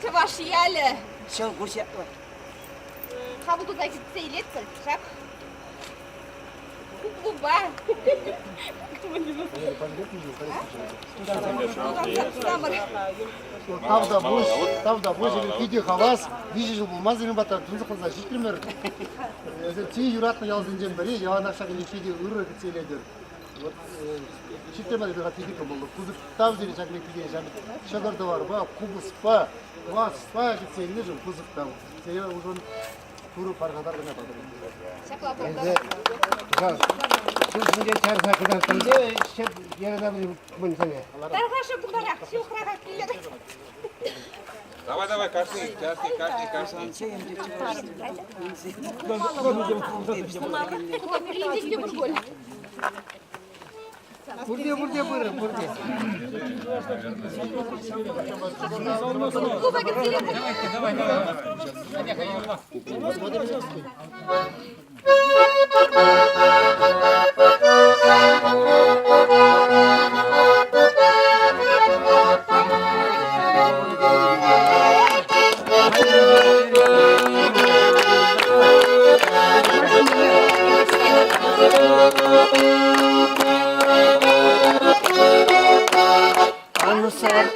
Чавашияле. Все, гуся. Хабуду так сейлет, шап. Куба. Тавда бош, иди хавас, вижу булмаз ден бата, тунзы кылса життирмер. Ти юратны ялзын бери, яна шагы иди үрө кетселедер. Вот читтемаде бага тиги болду. Кузуп тав ден шагы тиги шагы. Шагырды бар ба, кубуспа, васпа кетселне жон кузуп тав. Сея ужон туру паргадар гана бадыр. Сіз менден тәрі сақыдан тұрды, шеп ерада бір бұнсаңа. Тарғашы бұлдарақ, сеуқыраға келеді. Давай, каждый. Бурде.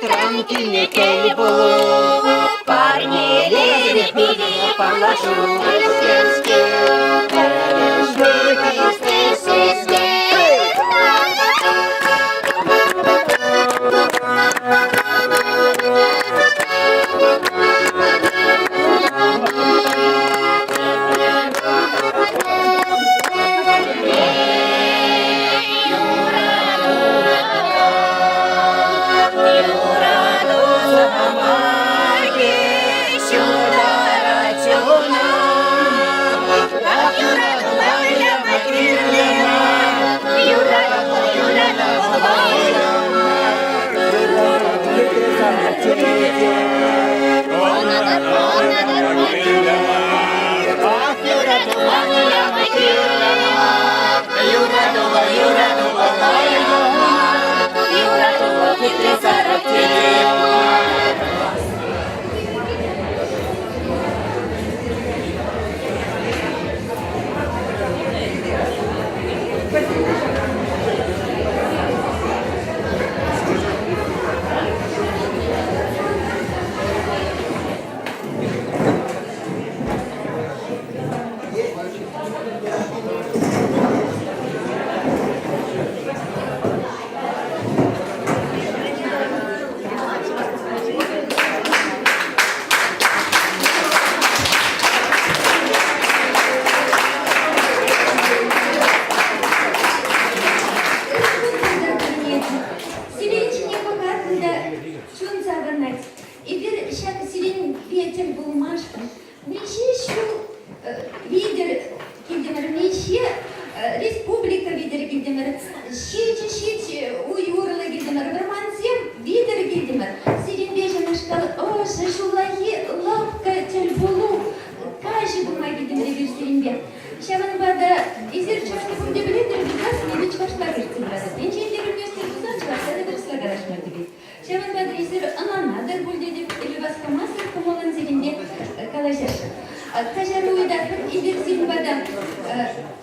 Tranquille que voló, parnelere pide palashu,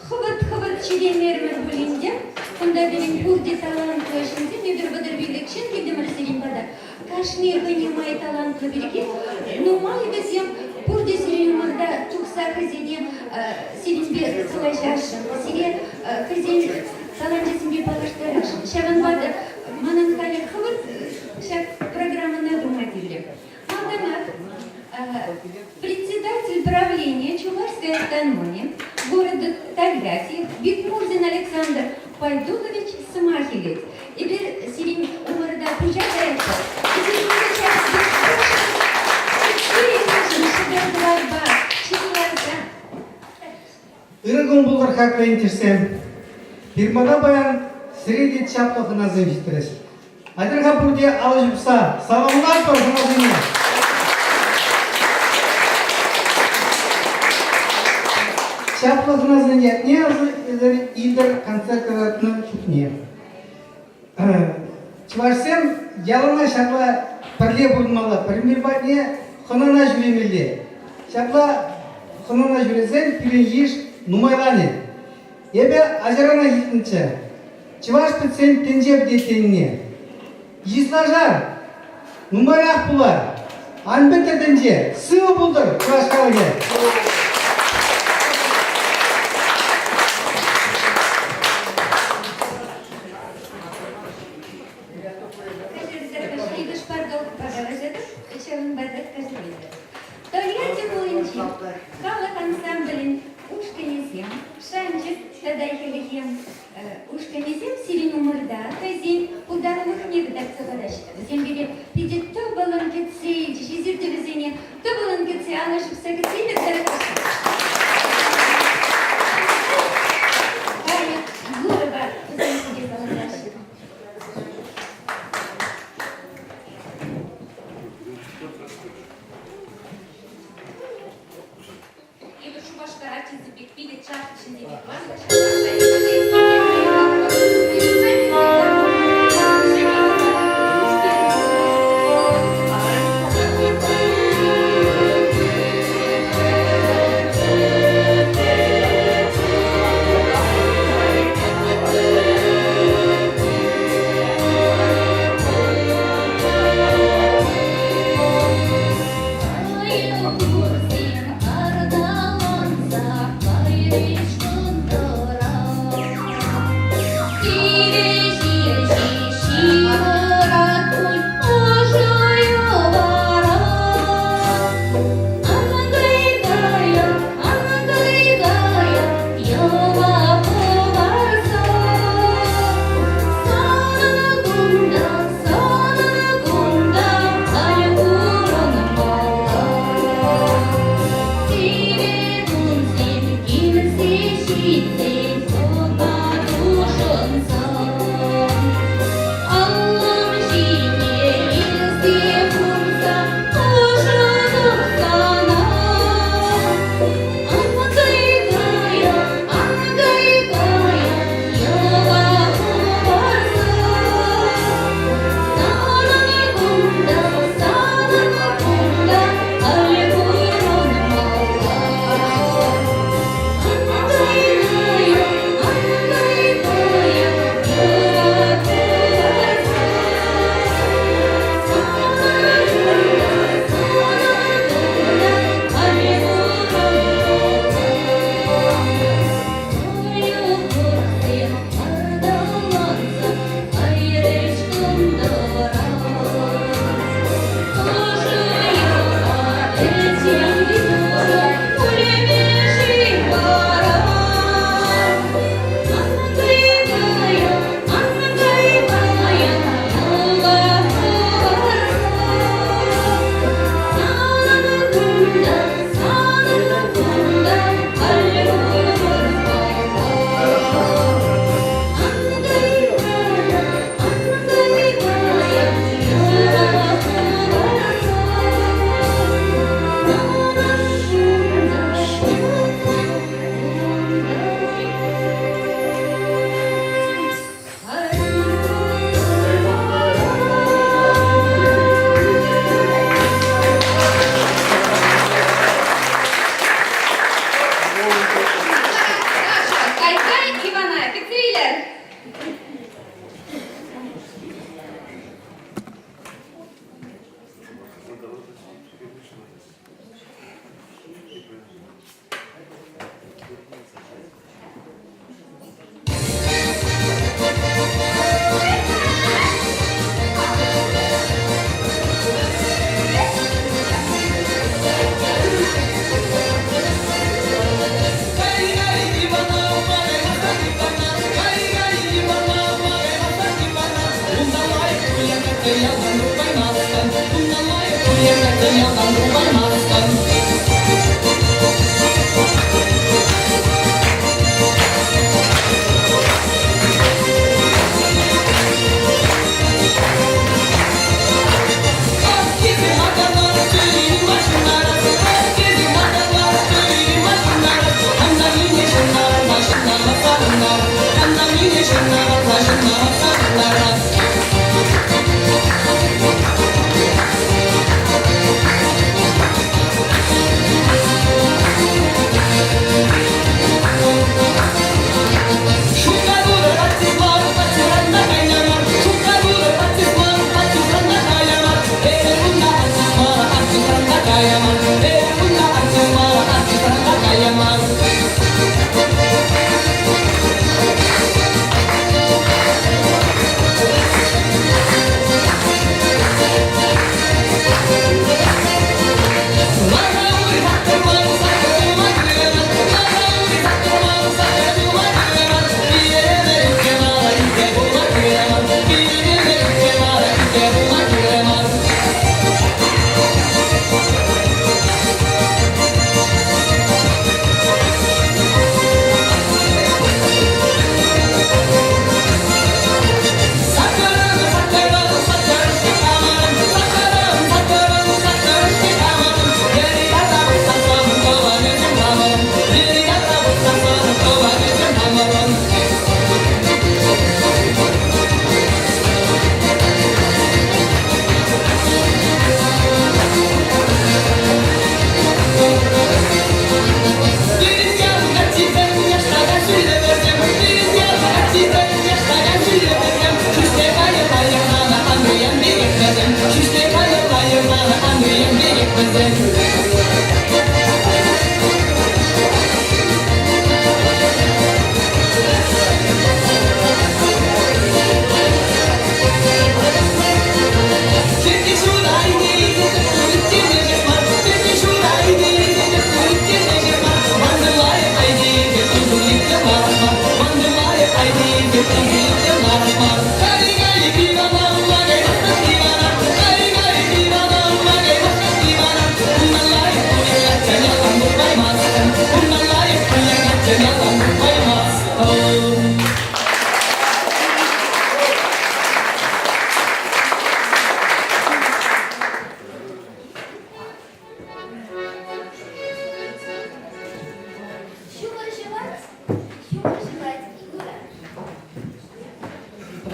Хыбыт чиденлерimiz bilince, bunda benim bu detalların koyuşunca nedir bu da birlikşin, Кашни понимает талантлы береги. Ну, мало безем, пурде сиренумарда тукса казине, сиренбе салажашын, сире казин талантесимбе палаштарашын. Шаванбада мананкалек хават, шак программа надумадили. Мадамат, председатель правления Чувашской автономии города Тольятти Бекмурзин Александр Пайдулович Самахилец. Теперь сирень города Пужатайца. Иргон булгар хакка интерсем. Фирмада баян среди чаплах назывистрес. Адыр хапурде алжыпса, саламлар бар ханазыне. Чаплах назыне не азы идер концертратны чукне. Чувашсем ялына шапла пірле болмалы, пірмір батне хынына жүремелі. Шапла хынына жүресен пирен еш нумайланы. Ебе ажарана етінші. Чуваш пітсен тенжеп детеніне. Ислажар, нумайрақ бұлар. Анбетер тенже, сығы бұлдыр Чуваш қалыге. Тольятти бойынча халық ансамблін Ушканезем, Шанчик Тадайхелихем, Ушканезем сирен умырда, Тазин ударылық негдакса вадашты. Зембере пидет то балан кетсе, жезірді візене, то балан кетсе алашып сәкетсе,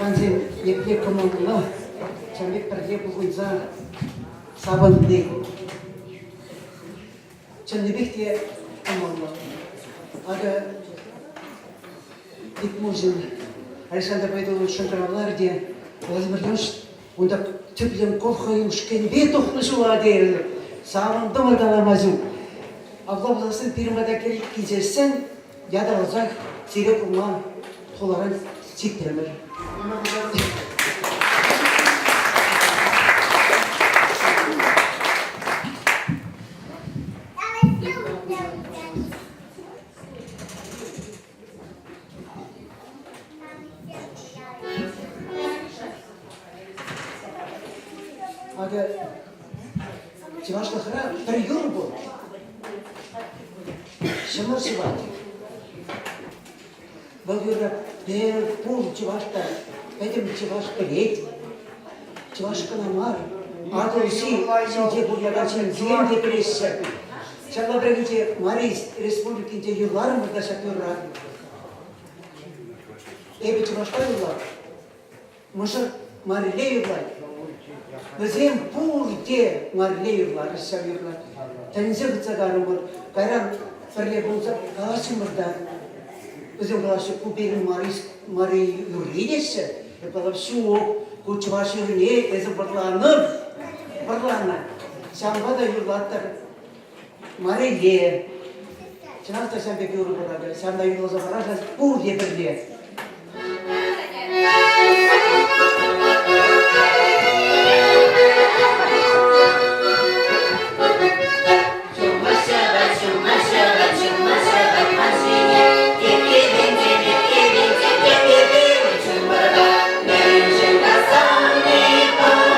Franzin yepyek komandına çembek perge bugünza sabun değil. Çembek diye komandına. Aga dikmuzun Alexander Baydoğlu şankarlar diye Vladimir onda tüplem kolxayım şkeni toxlusu değil. Sabun damardalamazı. Abla bulasın firmadaki gecesen ya da olacak sirek umman tolerans çektiremez. Aga Çivaşlıklara bir yol bu. Şımır Çivaş. Bagıra bir pul Çivaş'ta benim Çivaş bilet. Çivaş kanamar. Adı since bu yagaçın ziyan depresi. Çalla bırakınca Maris Respublikince yıllar mı da şakıyorlar. Evi Çivaş'ta yıllar. Mısır Marile yıllar. Bizim pul diye Marile yıllar, seviyorlar. Tenze bıçakarım var. Kayran Ferle bulsa karşımızda. Bizim karşı bu benim Mari yürüyüşse. Yapalım şu bu Çivaş'ın ne ezi barlanır. Şamba da yurlattır. Marile. Çınasta sen bekliyorum burada. Sen de yurlaza vararsan pul diye bir diye. Oh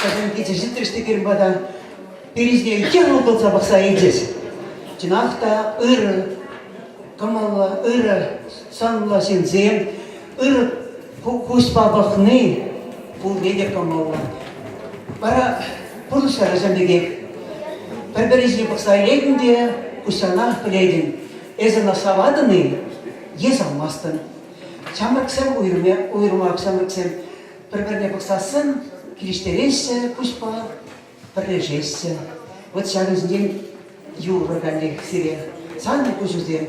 Скажем, эти житрышты кербада перезде тягу болса бакса едес. Жинахта ыры, камала ыры, санла сензем, ыры куспа бахны, пул недер камала. Бара пулышара жамдеге. Пербережде бакса еденде, кусанах пледен. Эзана саваданы, ез алмастын. Чамрыксам уйрымак самрыксам. Перберне баксасын, килиштересе, куспа, перлежесе. Вот шагызден юрганды сире. Санны кузузден.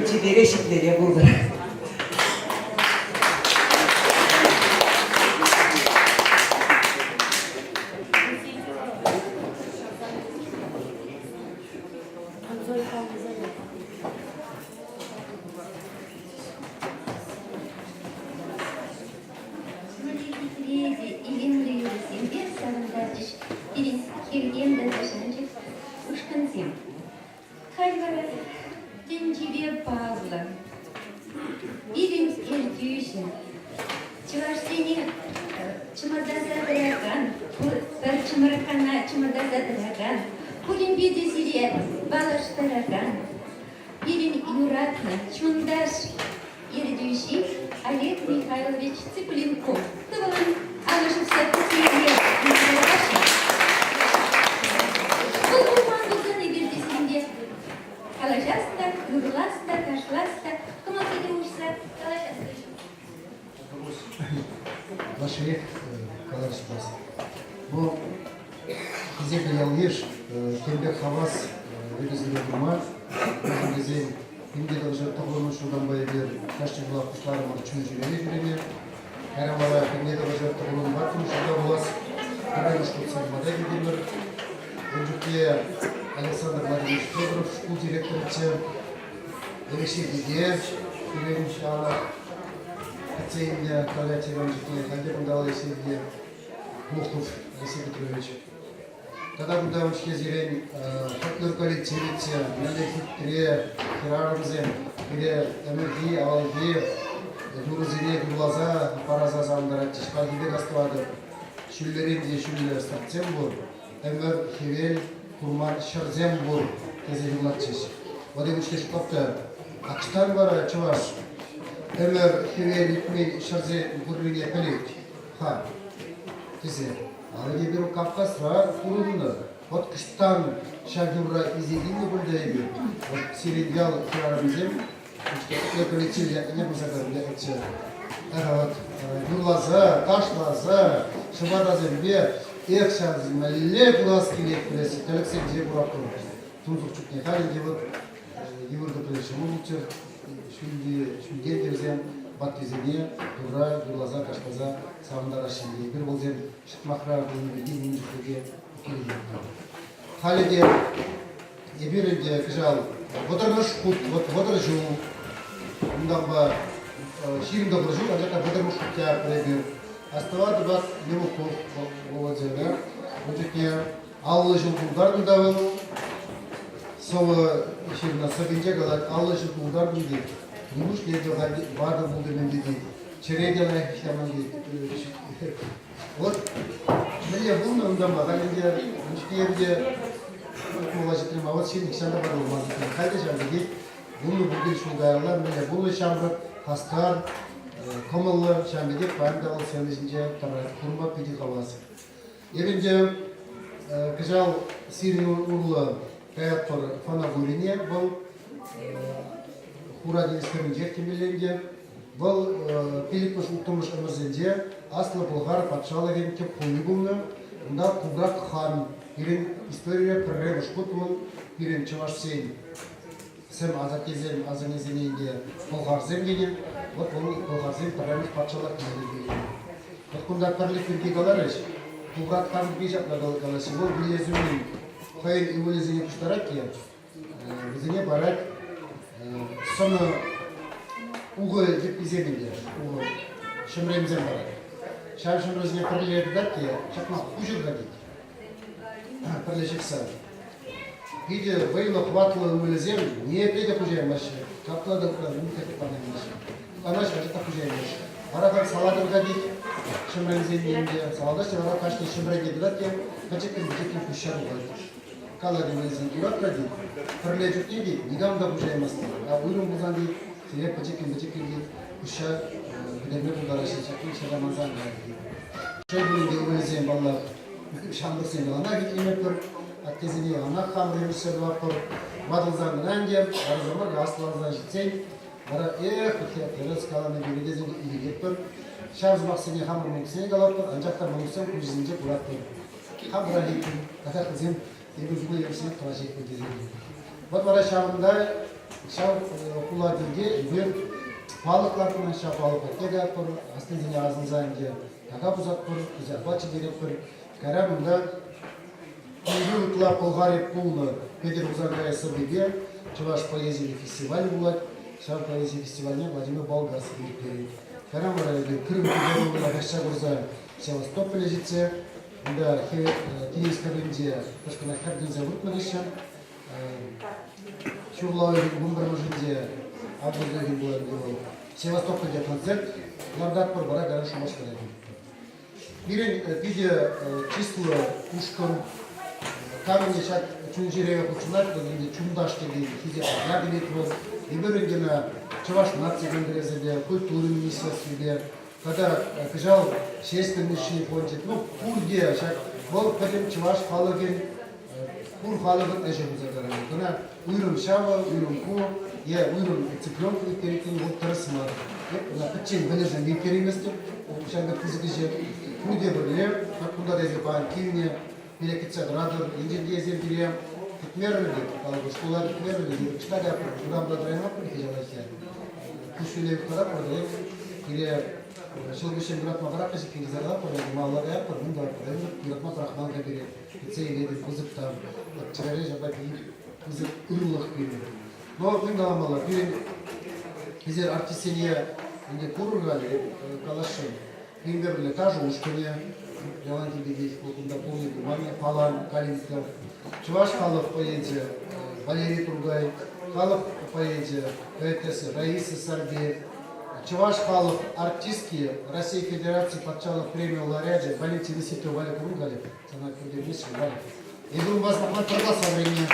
Тебе решительно буду. Олег Михайлович Цыпленков. Наши коллеги, bu bize bir yalıyır. Кембек Хавас, Регизине Дума, Регизин, Индия даже Таблону Шудан Байбер, Кашти была Кусларма, Чунжире Жирене, Карамала, Индия даже Таблону Батун, Шуда Влас, Караму Шкутсен Мадеги Димер, Инжуке Александр Владимирович Федоров, школ директор Алексей Дидеев, Ирина Шала, Ацейня, Калятия Иванжуке, Хандер Мдал Алексей Мухтов Алексей Петрович. Тогда куда учили зелень, фактор коллективити, налегкие, хирармзем, или энергии, алги, дурзине, глаза, параза замдара, тишкалгибе гастуады, шүллеринде шүллер стартсем бур, эмер хевел, курман шарзем бур, тези юлатчиш. Воды учили шкопта, акштан бара чуваш, эмер хевел итми шарзе бурлине пелит, ха, тези. Алги биру Кавказ ра курунда. Вот кыштан шагюра изединни булдайбы. Вот сиридял хирарамзем. Я полетел, я не бузагар, я эти. Вот юлаза, ташлаза, шабаразем бе, экшазем, ле буласки лекпреси, Алексей где бураков. Тунзук чуть не халинги вот евурда плечи мулчер, шундендерзем. Батизине, Дура, Юлаза, Кашказа, Савандарашинди. Bir bolzem şıkmakra bulunduğu minjüge kilidi. Halide, ebirinde kızal, vodarmış kut, vodar jum. Bundan ba şirin da burcu, ancak vodarmış kut ya predir. Astavar bak ne bu bolzemler. Önceki Allah jum kullar da var. Sonra şirin sabince kadar Allah jum kullar buldu. Yumuş diye de vardı buldu ben dedi. Çeredeler hemen dedi. Вот, я помню, он дома, когда я мужчине уважительно, а вот сильно ксанда подумал, хотя же где, bunu bugün şunlarla, böyle bunu şambı haskar, komalı şambı diye payında ol senezince tabii kurma pidi havası. Evinde güzel Siri'nin urlu hayat var, fana guriniye, bu Hura denizlerince kimliğince, bu Filipos Utomuş ömürünce aslı Bulgar patşaların ki koyduğunu, bunda Kubrak Han, birin istoriya prermiş kutmun, birin Çavaşseyin, sem azatizem, azanizeminde Bulgarzem gelen, вот bu Bulgarzem prermiş patşalar kimliğince. Bunda perlik bir galarış, Kubrak Han bir japla galaşı, bu bilezümin, hayır ivolizini kuştarak ya, bizine barak, sonra uğur edip izlemedi, uğur, şımremizden barak. Şahı şımremizine perlik eder ki, çakmak ucur da git. Perleşikse. Pide, bayıla hvatlı ümülezem, niye pide kujayım başı? Kapla da kura, ümit edip anlayın başı. Anaş var, ita kujayım başı. Aradan saladır da git, şımremizden yiyince, saladaş da ara kaçtı şımre gediler ki, kaçıkın kuşar olaydı. Kala demezsin, durak da git. Perlecik ne git, nigam da kujayım bastı. Ya buyurun buzan git, size kaçıkın git, kuşar, gidemle bunlara şaşakın, şaramazan geldi. Şey bulundu ümülezem, valla, şanlık seni ana git, yemek var. Attezini ana kamrayı üstüne var. Vadılzan rengem, arzama gazlanzan jitsen, bara kıhtiyatları skalanı bilidezin iyi gittir. Şarj maksini hamur maksini galaptır, ancak da maksın kuzizince bıraktır. Hamura hitim, kadar kızım, evuzgu yerisini trajik edildi. Bu bara şarında, şar kullandığı bir balıklarından şar balıklar kegattır, astezini ağzınızdan önce taka buzattır, güzel bahçe gerektir. Karamında Юртла Болгари Пулна, Петр Узагая Сабиге, Чуваш поэзии фестиваль будет, Шар поэзии фестивальне Владимир Болгарский перед. Карамара Крым Кубернова Гаща Гурза Севастополе житсе, да Киевская Индия, Пашкана Хардинза Вуртмагища, Чурлауи Бумбармажинде, Абдулгин был Севастополе концерт, Лардат Парбара Гарашу Машкараги. Бирен видео число Ушкан, Камень шат чунжиреге кучунар, дегенде чундаш деген хизе ягилет бар. Иберегена Чуваш нации гендерезеде, культуры министерстведе, когда кыжал шестениши пончет, ну пурге шат бол кадем Чуваш халыгын, пур халыгын эжебузе гараны. Кына уйрым шава, уйрым ку, я уйрым цыпленку иктеритин вот тарасмар. На печень вылежен иктериместер, шанга кызыгыже. Пуде берле, как куда дезе бан кивне, Билекетсе градор, инженер бирем, тикмерли, школа тикмерли, читали, куда драйма прихожалась. Кушали куда продали, или шелгушем град магара, kasi кинзала, продали малая, продали продали, град матрахман кабире, цели кузов там, чарали жабаки, кузов уллах кабире. Но мы галамала, бирем, изер артистения, инде кургали, калаши, примерли тоже ушкане. Леонтий Бегеев, Кулкунда, полный внимание, Палан, Калинков, Чуваш Халов поэзия, Валерий Тургай, Халов поэзия, поэтесса Раиса Сарбеев, Чуваш Халов артистки Российской Федерации подчалов премию лауреата Валентина Ситова, Валя Кругалев, она кудермисша, Валя. И думаю, вас на платформа со временем.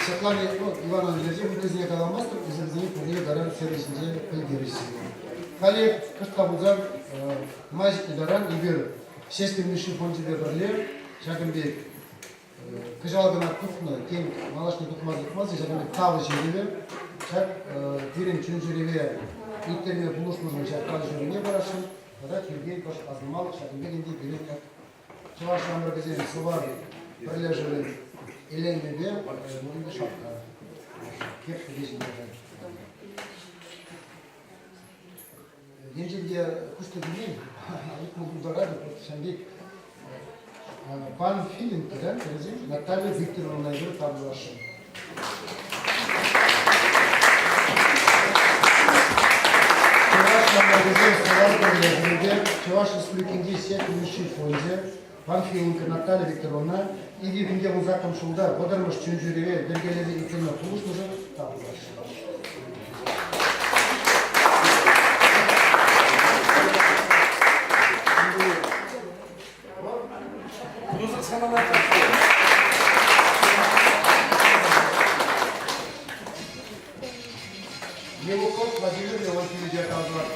Светлане Ивановне Дердев, из нее Каламастер, из Ирзини, Курия, Гаран, Сервис, Неделя, Пальгерisi. Хале, Кашкабузан, Мазик, Идаран, Игер, Шестимниши фонтибе Берле, Шагамбек, Кажалгана Тухна, Кен, Малашни Тухмазик Мази, Шагамбек, Тавы Жереве, Шаг, Тирен Чун Жереве, Иттерме Булуш нужно, Шаг, Кали Жереве Барашин, Тогда Киргей, Кош, Азмал, Шагамбек, Инди, Гелек, Чуваш, Амбаргазин, Сувары, Пролежали, Елена Бе, Мунда Шапка, Кепка Вижен Бежать. Енженде кушта гиней, алык мугунда ради, шамбек, пан Филин, да, Наталья Викторовна Игорь Павловна. Чуваш Республикинде сет миши фонде, пан Филин Наталья Викторовна, и винде музакам шулда, бодармаш чунжуреве, бергеледе итена пулуш нужен Павловна. Мелуков Владимир Леонтьевич Яковлев.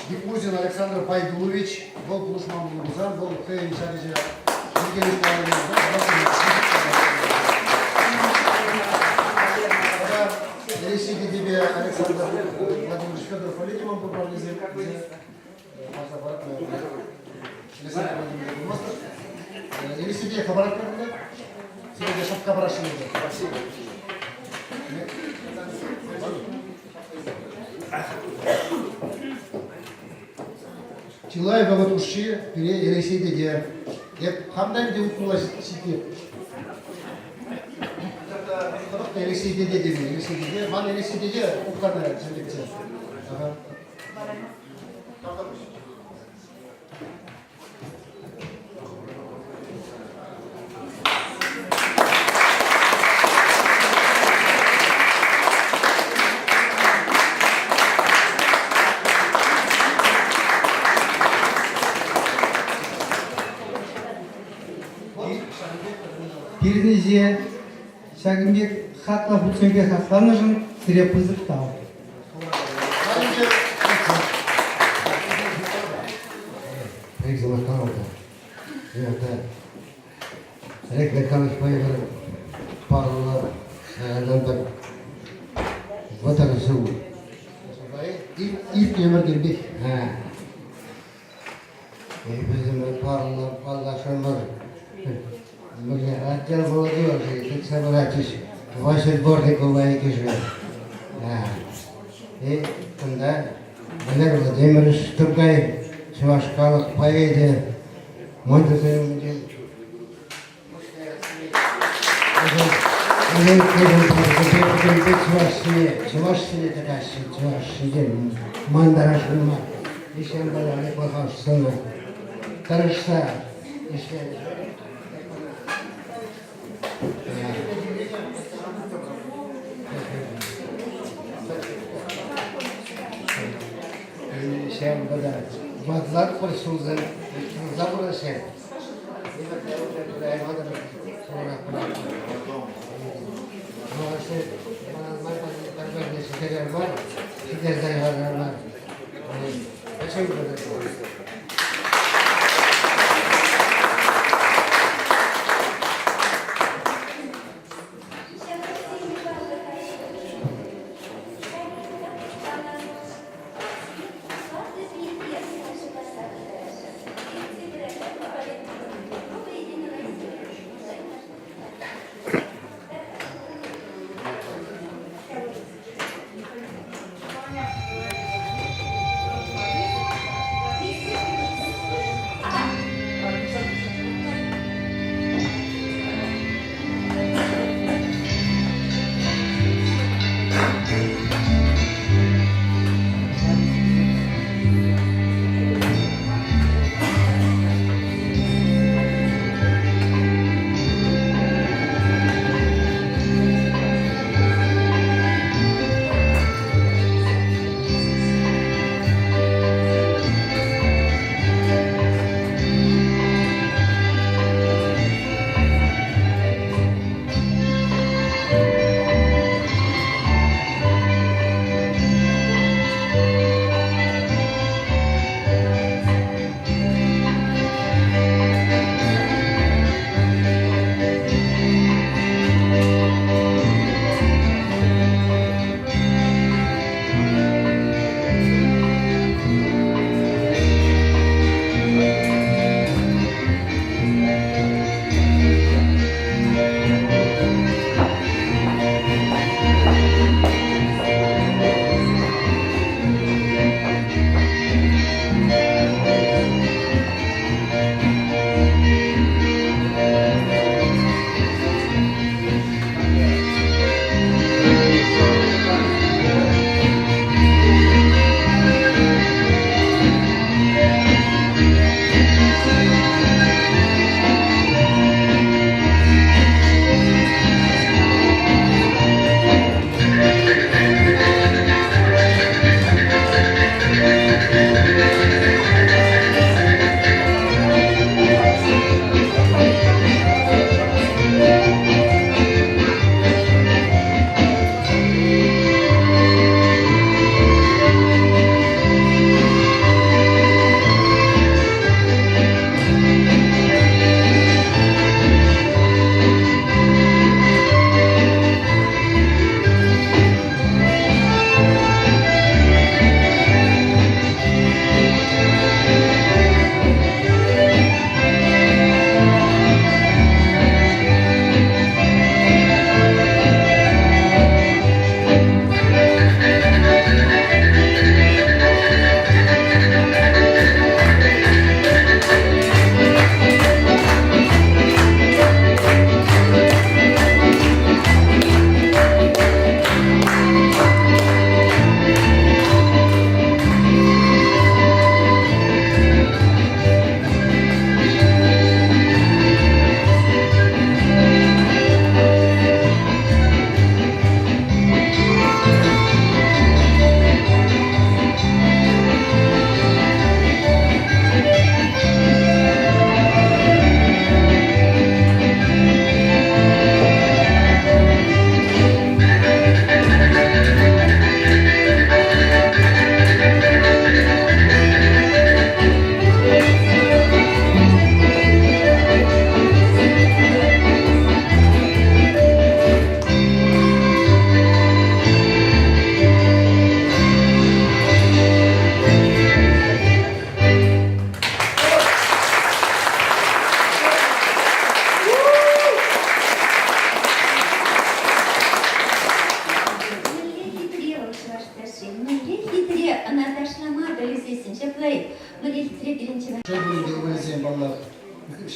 Дикузин Александр Пайдулович, был Плушман Мурзан, был Хейн Шарижа, Евгений Павлович, если тебе Александр Владимирович Федоров, полетим вам поправили землю, или себе хабарат надо, себе чтобы хабарат не было. Спасибо. Чилай бабат уши, пере ересейде де, еп хамдан де укула сите. Ересейде де деме, ересейде де, ман ересейде де уккана селекция. Переднизе Шагимбек Хатлов Уценбек Хатланажын Срепызык тау. Рекликамыз поехали пару адамдар ватарысу. İp yemer geldik. Bizim parlar paylaşımlar. Мне отдел молодежи, тут собрались, ваши дворниковые киши. И тогда Валерий Владимирович Тургай, Чувашкалых поэзия, Монтезерин.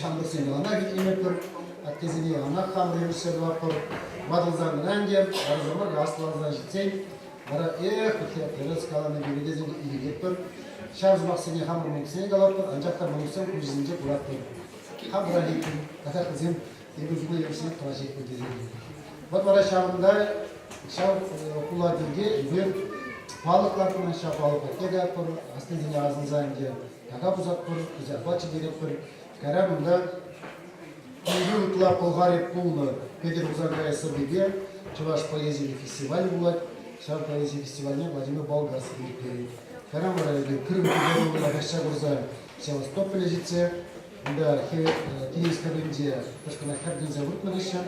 Şamda seni ana gitmek var. Atkezini ana kamrı bir şey var. Badılzanın öncem, arızamar, asılazdan jitsen, bana kutlayıp, kalanı bir de zengin iyi gettir. Şarj maksini hamur maksini galaptır, ancak da bulursan kuzince kurattır. Hamura gittim, kata kızım, ebuzunu yapısını tıraş etmedi. Bana şarjında, şarj kullandığı bir balıklardan aşağı balık ete yapır, aslında ağzınızdan önce yaka buzattır, güzel bahçe gerektir. Karamında Uygun Utla Kolgarip Pulna Peter Узангая Сабиге, Чуваш поэзии фестиваль будет, Шар поэзии фестивальне Владимир Болгарский перед. Карамара Крым Кубернатор Гашагурза Севастополь житсе, да Киевская Индия, только на Хардинзе Вуртмагиша,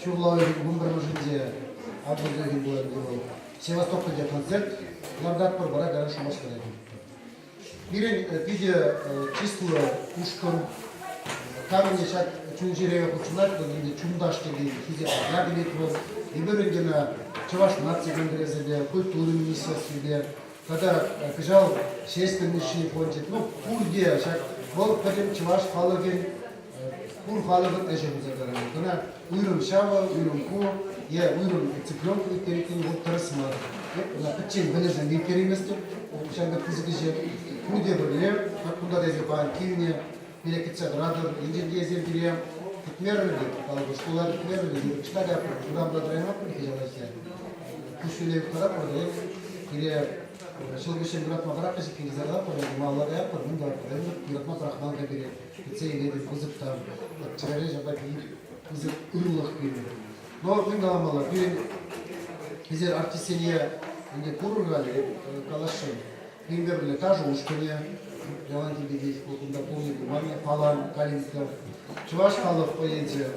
Чурлау Гумбармажинде, Абдулгин был Севастополь концерт, Лардат Парбара Гарашу Москве. Бирен видео число ушком Камень шат чунжиреве кучунат, где чундаш кеди физия ягнет был. И берегена чуваш нации генерезеле, культуры министерстве, когда бежал шестенниши пончет, ну пурде шат бол kadem чуваш халыгын пур халыгын эже бузагаран. Кына уйрун шава, уйрун ку, я уйрун цыпленку перекин вот тарасмар. На печень вылезен викериместе, ушанга физикиже пурде берле, куда дезе банкине. Мелeketse grador, ince ezildiğim tutmuyorum dedi. Kalıbı şkolar tutmuyorum dedi. Çıkar yapıyor. Şuradan da dayanmak mı diyeceğiz yani. Kuşuyla yukarı orada. Kire şılgışın bırakma bırakışı kilizler de orada. Malları yapar. Bunu da yapar. Bırakma bırakman da biri. Gitseyi dedi. Kızıp da. Çıkarı jaba bir kızıp ırıllık gibi. No, bunu da almalı. Bir bizler artistliğe ince kurur galiba. Kalaşın. Примерно та же ушканя. Яланти Бегеев, Кулкунда помнит, Мания Палан, Калинсков, Чуваш Халов поэзия,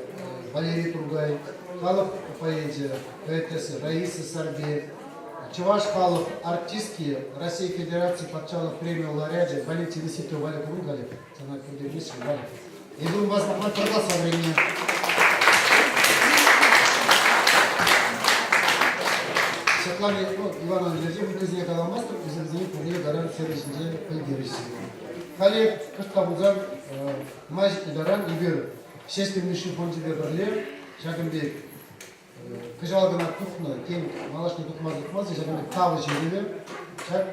Валерий Тургай, Халов поэзия, поэтесса Раиса Сарбеев, Чуваш Халов артистки Российской Федерации подчала премию лауреата Валентина Ситова, Валя Кругалев, она кандидатша Валя. Я думаю, вас Махмад Пардас со времени. Светлане Ивановна Лежевна, кызне каламастыр, кызне курне гаран сережинде пылгерisi. Хали кыштабузан маж идаран игер шестен миши пончи берлер, шагымбек кыжалгына тухна, кем малашны тухмаз, шагымбек тавы жереве, шаг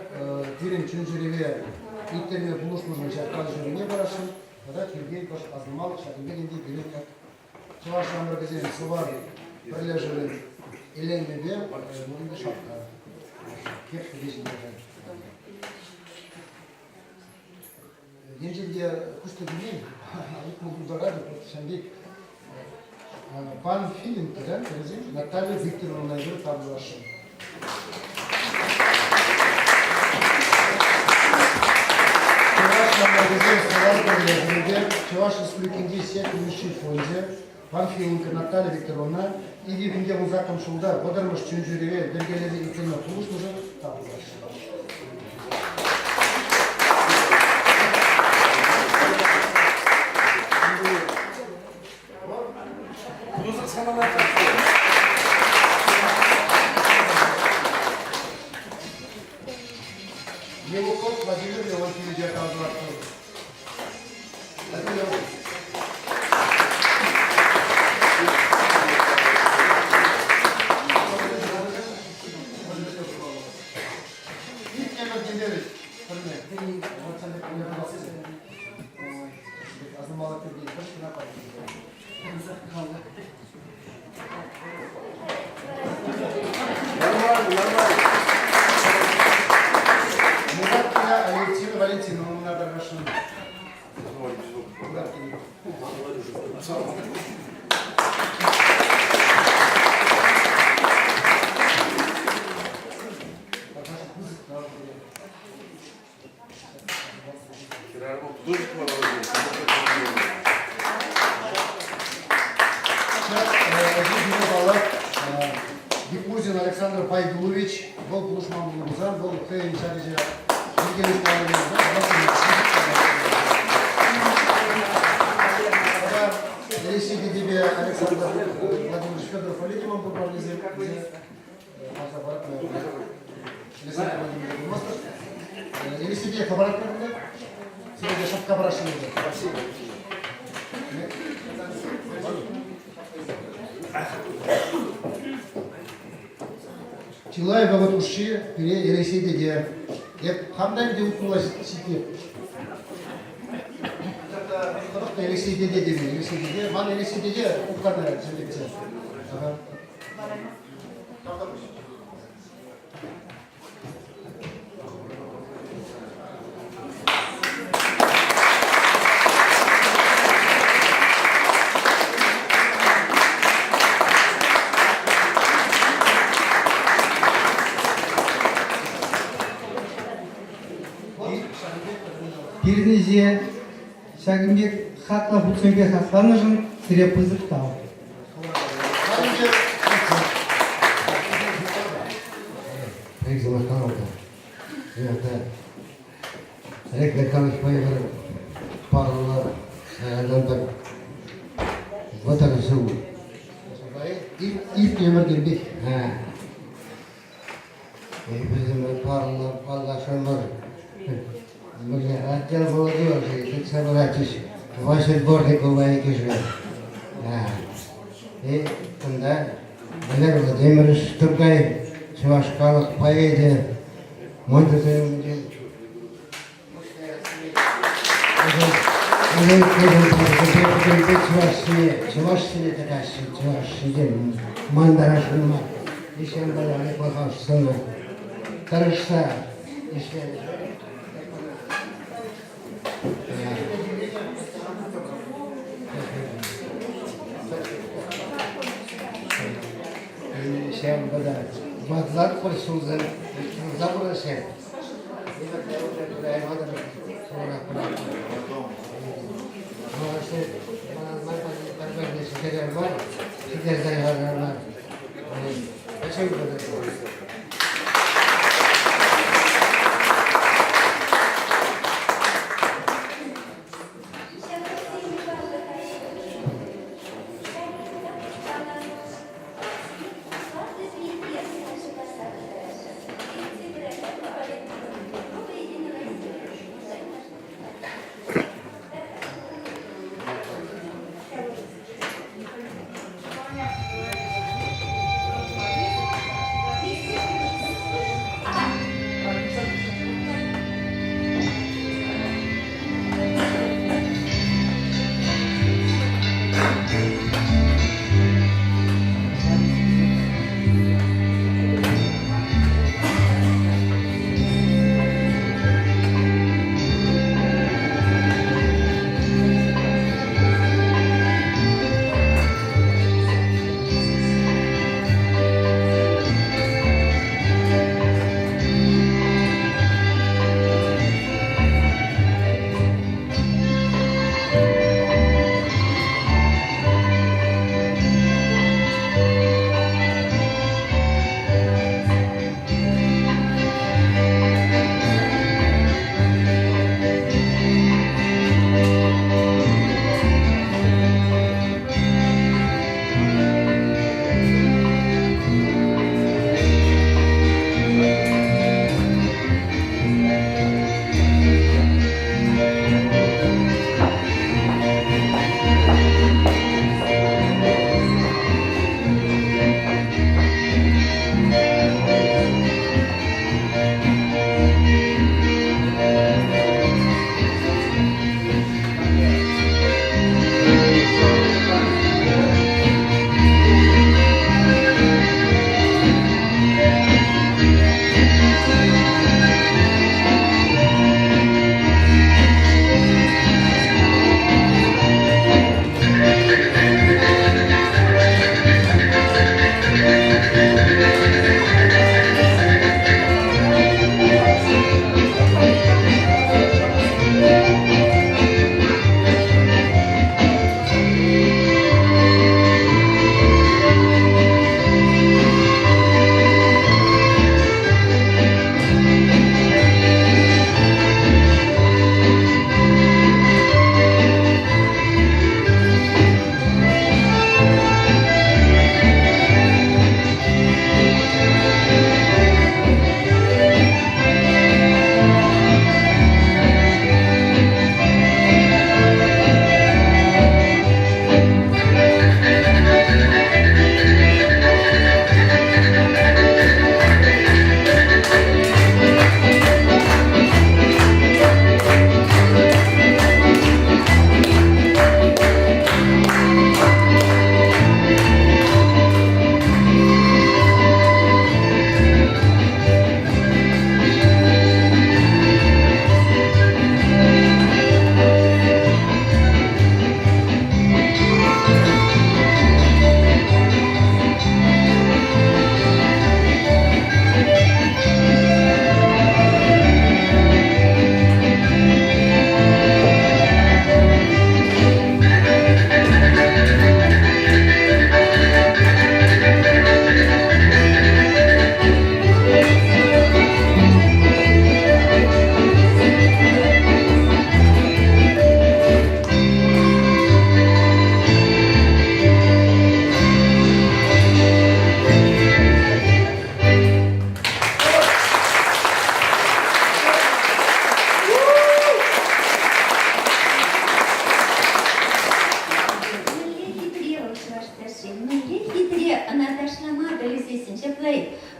дирен чүнжереве, иттерне булушмужын шагтан жереве барашын, када киргей кош азымал, шагымбек инде билет как чуваш амыргазен сывар бірлежерен Elenmede, bunun da şapka. Hep değişimde. Gençliğe kuşta dinleyin. İlk mutluda radyo, şimdi pan film kiren, Natalya Viktorovna'ya göre tablolaşın. Çuvaş Ambergaz'ın Salar Kale'de, Çuvaş Respublik'inde Siyah Ümüşçü Fonzi, pan film Natalya Viktorovna, İyi günde uzakım şurada, badarmış çüncürüye, belgeleri ülkenin oturmuş muzu? Tablolar. Yevokov Vladimir Leontievic'e tablolar. Hadi yavrum. Валентина, вам надо вашим. Дикузин Александр Пайдулович, был Плушман Булгузан, был Хейн Шарижа. Решите тебе Александр Владимирович Федоров, полите вам по правде или себе кабарат надо? Сегодня шапка браши. Спасибо. Чилаева вот уши, Ресейде де. Деп қандай де ұтула сетеп. Ресейде де деген, Ресейде де. Ман Ресейде де ұққаны селекция. Пирнизе Шагимбек Хатла Буцембек Хасановжын Срепызыктау. Рейзова каналда. Это Рек Калыч поехал пару ленток. Вот это все. И номер гербих. И bizim пару Мне отдел молодежи, тут собрались ваши дворниковые киши. И тогда Валерий Владимирович Тургай, Чувашкалых поэдия, Монтезин. Чувашские такая, Чувашские, Мандарашинма, еще была неплохая сцена. Хороша, еще. Sen bada mazlar kursuldan zabura sen.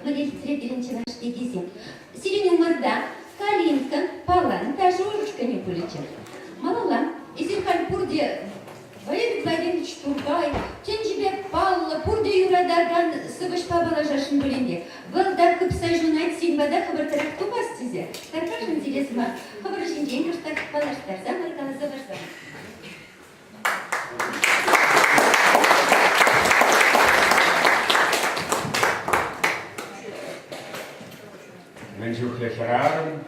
мөлелтіре бірінші башты кезең. Сирен умырда Калинкан, Палан, даже ложечками полечен. Малалам, Изерхаль Пурде, Валерий Владимирович Тургай, Тенжибек Палла, Пурде Юрадарган, Сывыш Пабалажашын бүленде. Валдар күпса жунайт сенбада хабартарақ тупас тізе. Таркашын зелесіма, хабарышын жен кіштар палаштар, замаркалы заварсан. Менжухле херарым,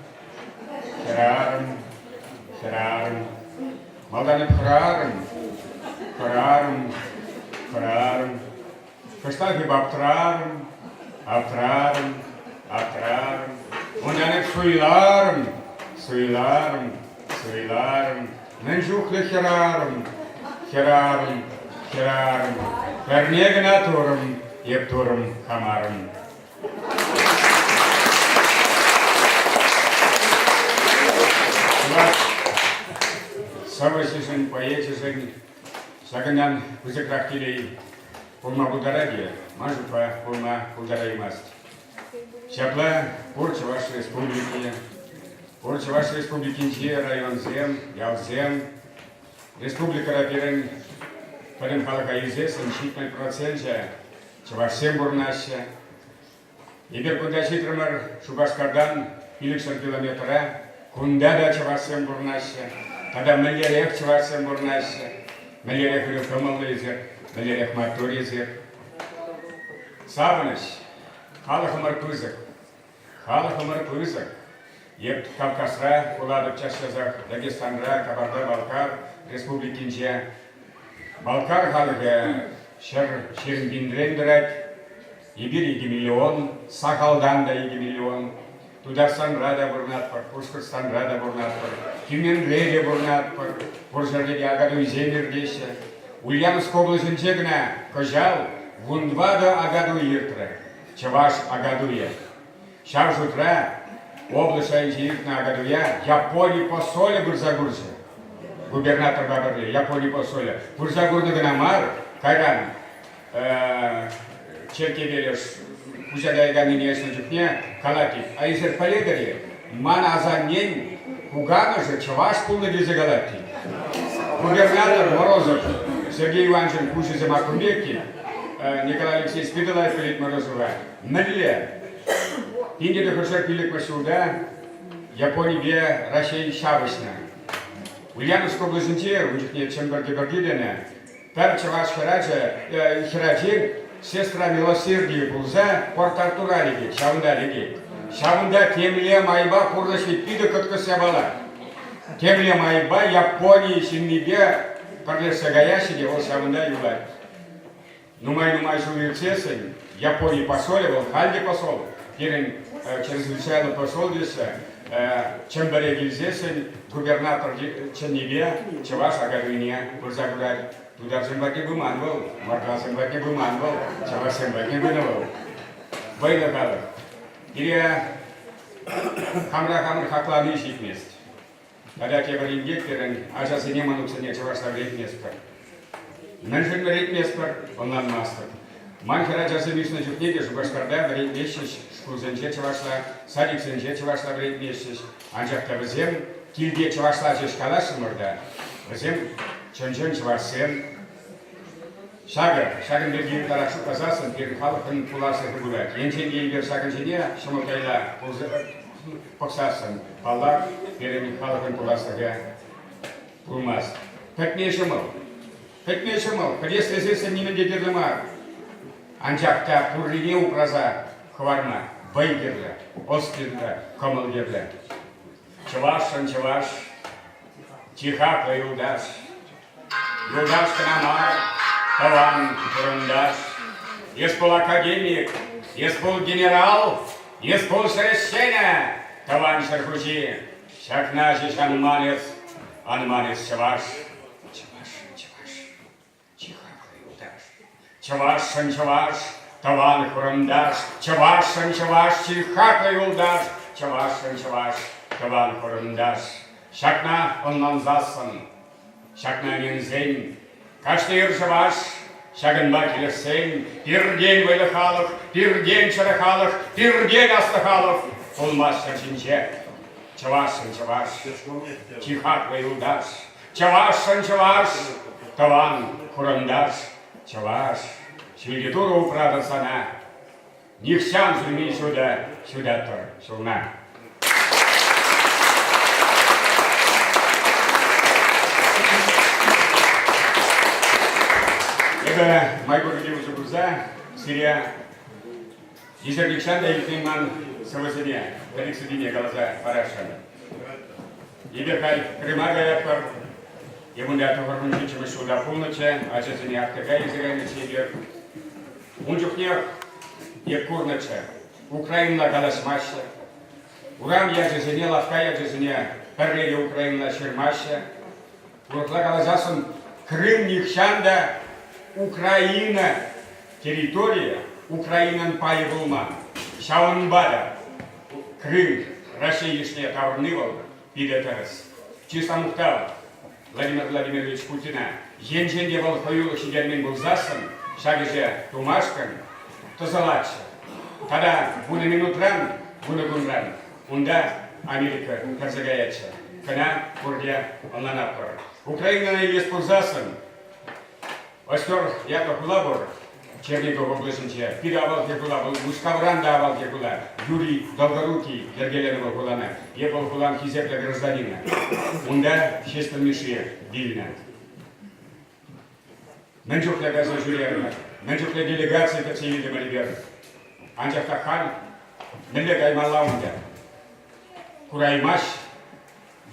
херарым, херарым. Малданып херарым, херарым, херарым. Кыштаки аптырарым, аптырарым, аптырарым. Онданып суйларым, суйларым, суйларым. Менжухле херарым, херарым, херарым. Пернегна турым, еп турым хамарым. Савасишин, поетишин, саганан вызакрахтилей, пулма будараги, мажупа пулма будараймаст. Шапла порча вашей республики, порча вашей республики Инчия, район Зем, Ялзем, республика Рапирен, Парен Халака известен, щитный процент, Чавашсем бурнаща. Ибер куда читрамар Шубашкардан, Пиликшан километра, кундада Чавашсем бурнаща. Тогда мэлерех Чавашсем бурнаща, мэлерех Рюфамалызер, мэлерех Матуризер. Саваныш, Халахамар Пызак, Халахамар Пызак, еп Кавказра, Куладов Чашязах, Дагестанра, Кабарда-Балкар, Республикинче. Балкар халыгы Шернгиндрендерек, Ибир 2 миллион, Сахалдан да 2 миллион, Тударстанра да бурнатпар, Пушкарстанра да бурнатпар, Тюменре да бурнатпар, Пуржарде агаду земердеше, Ульяновск областинче гына Кожал, Вундвада агаду иртра, Чаваш агадуя. Шав жутра, область иртна агадуя, Японии посоля гурзагуржа. Губернатор Бабарли, Японии посоля. Гурзагурна гнамар, Кайран, Черкевелеш, Пужадайганы нешна жукне, Калатик. А изер полегари, Мана Азаннен, Кугана же, Чаваш пулна дезе Галатик. Губернатор Морозов, Сергей Иванович Кушизе Макумбеки, Николай Алексеевич Спидалаев Пилик Морозова, Нале, Инди Дохушак Пилик Машуда, Японии бе Рашей Шабашна. Ульяновск областинче, у них нет Чемберги Бергидена, Пер Чаваш Хераджин, сестра милосердия Пулза, Порт-Артуралиги, Шавндалиги. Шавнда темле майба курдашвит пида каткасябала. Темле майба Японии Синнибе, Парлеса Гаяшиде, вот Шавнда юлай. Нумай журицесень, Японии посоливал, Хальди посол, Кирин чрезвычайно посол здесь, Чембере Гильзесень, губернатор Ченнибе, Чаваш Агадуине, Бурзагураль. Туда Зембаки Буманвал, Марка Зембаки Буманвал, Чаваш Зембаки Буманвал. Война Гала. Ирия Хамра Хакланы ищет мест. Когда те говорим гектерен, а сейчас и не манутся не Чаваш Агрейт место. Меньше говорит место, он нам мастер. Манхера Джасы Мишна Чукнеги, Шубашкарда, говорит месяц, Шкузенче Чавашла, Садик Сенче Чавашла, говорит месяц. Анжакта Вазем, Кильде Чавашла, Чешкалаш Мурда, Вазем, Чончон Чавашсен, Шаган Бергин Таракшу Казасан, Перехалахан Пуласа Гугулак, Янчен Ельгер Шаганчине, Шамутайла, Поксасан, Палак, Перехалахан Пуласа Пулмас. Пекне Шамал, Подъезд здесь не медидермар. Анжакта Пурлине Упраза, Хварма, Байгерла, Оскирла, Комалгерла. Чаваш, Чихакла Юлдаш. Юлдаш Канамар, Таван Бурундаш. Есть полакадемик, есть полгенерал, есть полшерещена. Таван Шархучи, Шакнаши Шанманец, Анманец Чаваш. Чаваш, Таван Хурундаш. Чаваш, Чихакла Юлдаш. Чаваш, Таван Хурундаш. Шакна оннан засан, Шакна нензен, Каштыр Чаваш, Шагынба келерсен, пирден вайлыхалық, пирден чарахалық, пирден астахалық. Olmaz şaşınca, çavaşsın çavaş, çihat ve yoldaş, çavaşsın çavaş, tavan kurandaş, çavaş, şimdi duru prada sana, nihşan zulmi sюда tur, şuna. Это мой город Южа, Сирия. Езерникшан да Ильфиман Савасине, Далексидине Галаза Парашан. Иберхай Кремага Япар, Ебунда Тухармунчи Мишуда Пулнача, Ачасине Ахтага Езерани Сибир. Унчухнер Якурнача, Украина Галасмаша. Урам Яджизине Лавка Яджизине, Парлея Украина Шермаша. Уртла Галазасын Крым Нихшанда, Украина, территория, Украинан пай булма, Шаунбада, Крым, Россия Таврнывал, Пидетерес, Числа Мухтал, Владимир Владимирович Путина, Енженде Волхоюла Шидермин был засан, Шагиже Тумашкан, Тазалача. Тогда буна минутран, буна гунран, унда Америка Казагаяча, Кана Курдия Алнанапара. Украина на есть пузасан, Остер Яков Лабор, Чернигов облачнича, Пидавал Кекулабл, Мускавран давал Кекула, Юрий Долгорукий, Ергеленова Кулана, Епал Кулан Хизепля гражданина, Унда Шестан Мишия, Вильна. Менчухля Газа Жюлерна, Менчухля делегации Кацевида Малибер, Анчахтахан, Мелегай Малаунда, Кураймаш,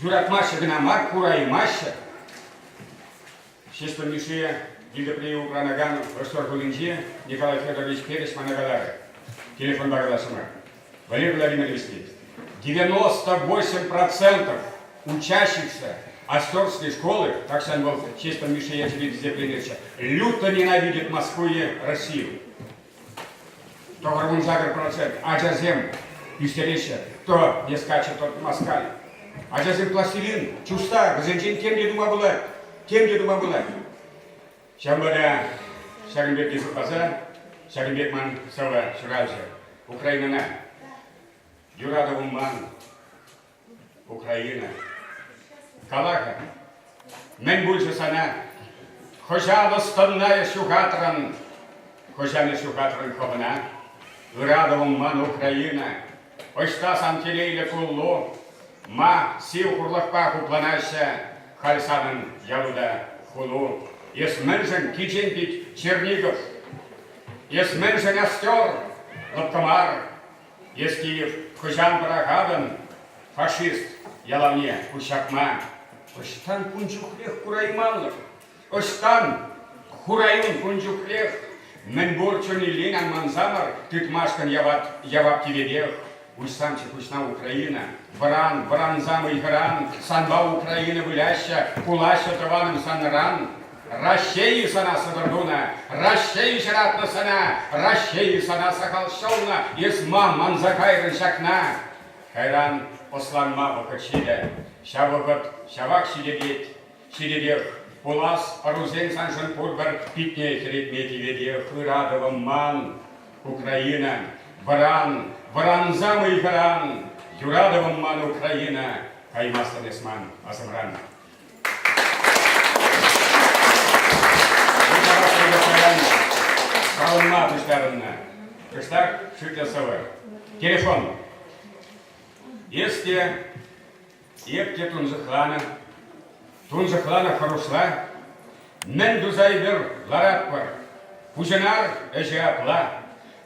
Юратмаша Гнамар, Кураймаша, Шестан Мишия, Гильдеприю Укранагану, Ростор Гулинчи, Николай Федорович Перес, Манагалары. Телефон Багаласума. Валерий Владимирович, 98% учащихся Асторской школы, так что он был чистым Мишея Зепленовича, люто ненавидит Москву и Россию. То Гармун Загр процент, а Джазем истерича, то не скачет тот москаль. А Джазем пластилин, чувства, Газенчин, кем где дума была? Шамбада Шагимбек Исупаза, Шагимбекман Сава Шуральша, Украина, Юрада Умман, Украина, Калаха, мен больше сана, Хожана станная Шухатран, Хожана Шухатран Хована, Юрада Умман, Украина, Ойштас Антилейля Кулло, Ма Сил Хурлахпаху Планаша, Хальсанан Ялуда Хулу. Есменжен Киченпич Чернигов, Есменжен Остер Лапкомар, Ескиев Хожан Барахадан, фашист Ялавне Кушакма, Оштан Кунчухлех Кураймалов, Оштан Хурайун Кунчухлех, Менборчуни Ленан Манзамар, Тытмашкан Явап Киведех, Уйсамчи Кушна Украина, Баран Зам Игран, Санба Украина Выляща, Кулаща Таваном Санран, Ращеи сана Садардуна, Ращеи Шаратна сана, Ращеи сана Сахалшовна, Есмам Манзакайрын Шакна, Хайран Осланма Вакачида, Шавагат, Шавак Шидедех, Пулас Арузен Саншан Пурбар, Питне Херетмети Ведех, Радова Ман, Украина, Варан Зам и Харан, Юрадова Ман Украина, Каймастан Эсман Асамран. Салма Туштарна, Туштар Шутясова. Телефон. Если Епте Тунжахлана Харушла, Мендузайбер Лараппар, Пуженар Эжиапла,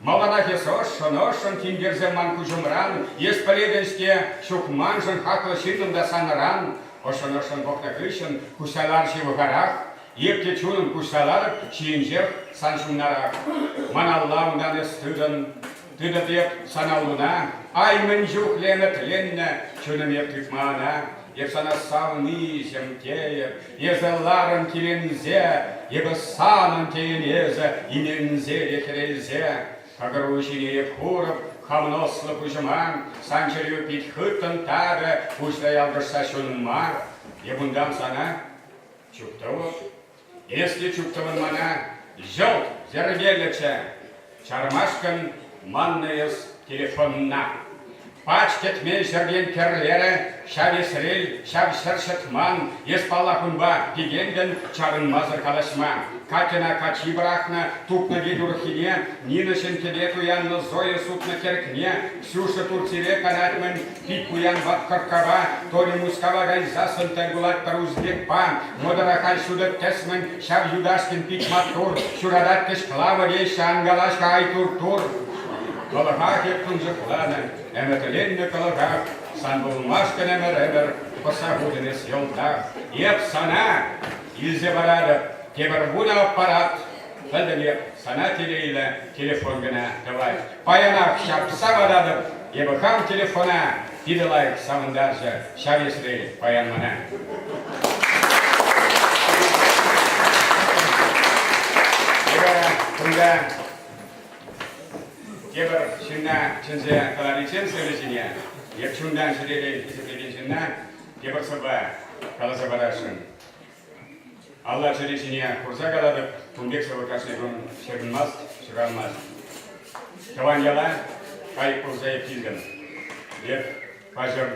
Маланахи Сошон, Тиндерземан Кужумран, Есполеденске Шукманжан Хакла Шиндам Дасанран, Ошон Бокнакришан, Кусаларши в горах, Епте Чунам Кусалар, Чинжер, Саншунарах, Маналлаундан Эстыдан, Тыдатеп Саналуна, Айменжух Лена Тленна, Чунам Ептифмана, Епсана Савни Земтея, Езеларан Килензе, Ебасанан Тейнезе, Имензе Ехрезе, Хагарушине Епхуров, Хамносла Пужаман, Санчарю Питхытан Тара, Пустоял Гашсашунма, Ебундам Сана, Чуптова. Если Чуптован Мана, Жол зервелече, чармашкан манныйыз телефонна. Пачкет мен жерген керлері, шавесрел, шавшыршытман, еспалахунба дегенген чарынмазыр калашма. Катина качи брахна, тупна гидурхине, нинышын кеде туянны зоя сутна керкне, Ксюша туртире канатмен, пит куян бат каркава, толи мускава гайзасын тайгулат тарузбек пан, модырахан шудат тесмен, шав юдашкин пит матур, шурадат кеш клава рейша ангалашка айтур-тур. Калаха кептун жықланы, әмәтіленді калаха, сан болмашкан әмір-әмір, посагудынес елда. Еп сана, илзе барады, кебір бұна аппарат, білділеп, сана телейлі, телефон гына давай. Паянақ шапса бадады, ебі хам телефона, дидылайық самындаржы, шавесрей паянмана. Күнда Кебір шынна чынзе каларичен сөйлесіне, ек шындан шырейлен есептеген шынна, кебір сырба каласа барашын. Алла шырешіне құрса каладып, күнбек сабыркашны күн шырынмаз, шығармаз. Таван яла қайып құрса еп кезген. Еп қажыр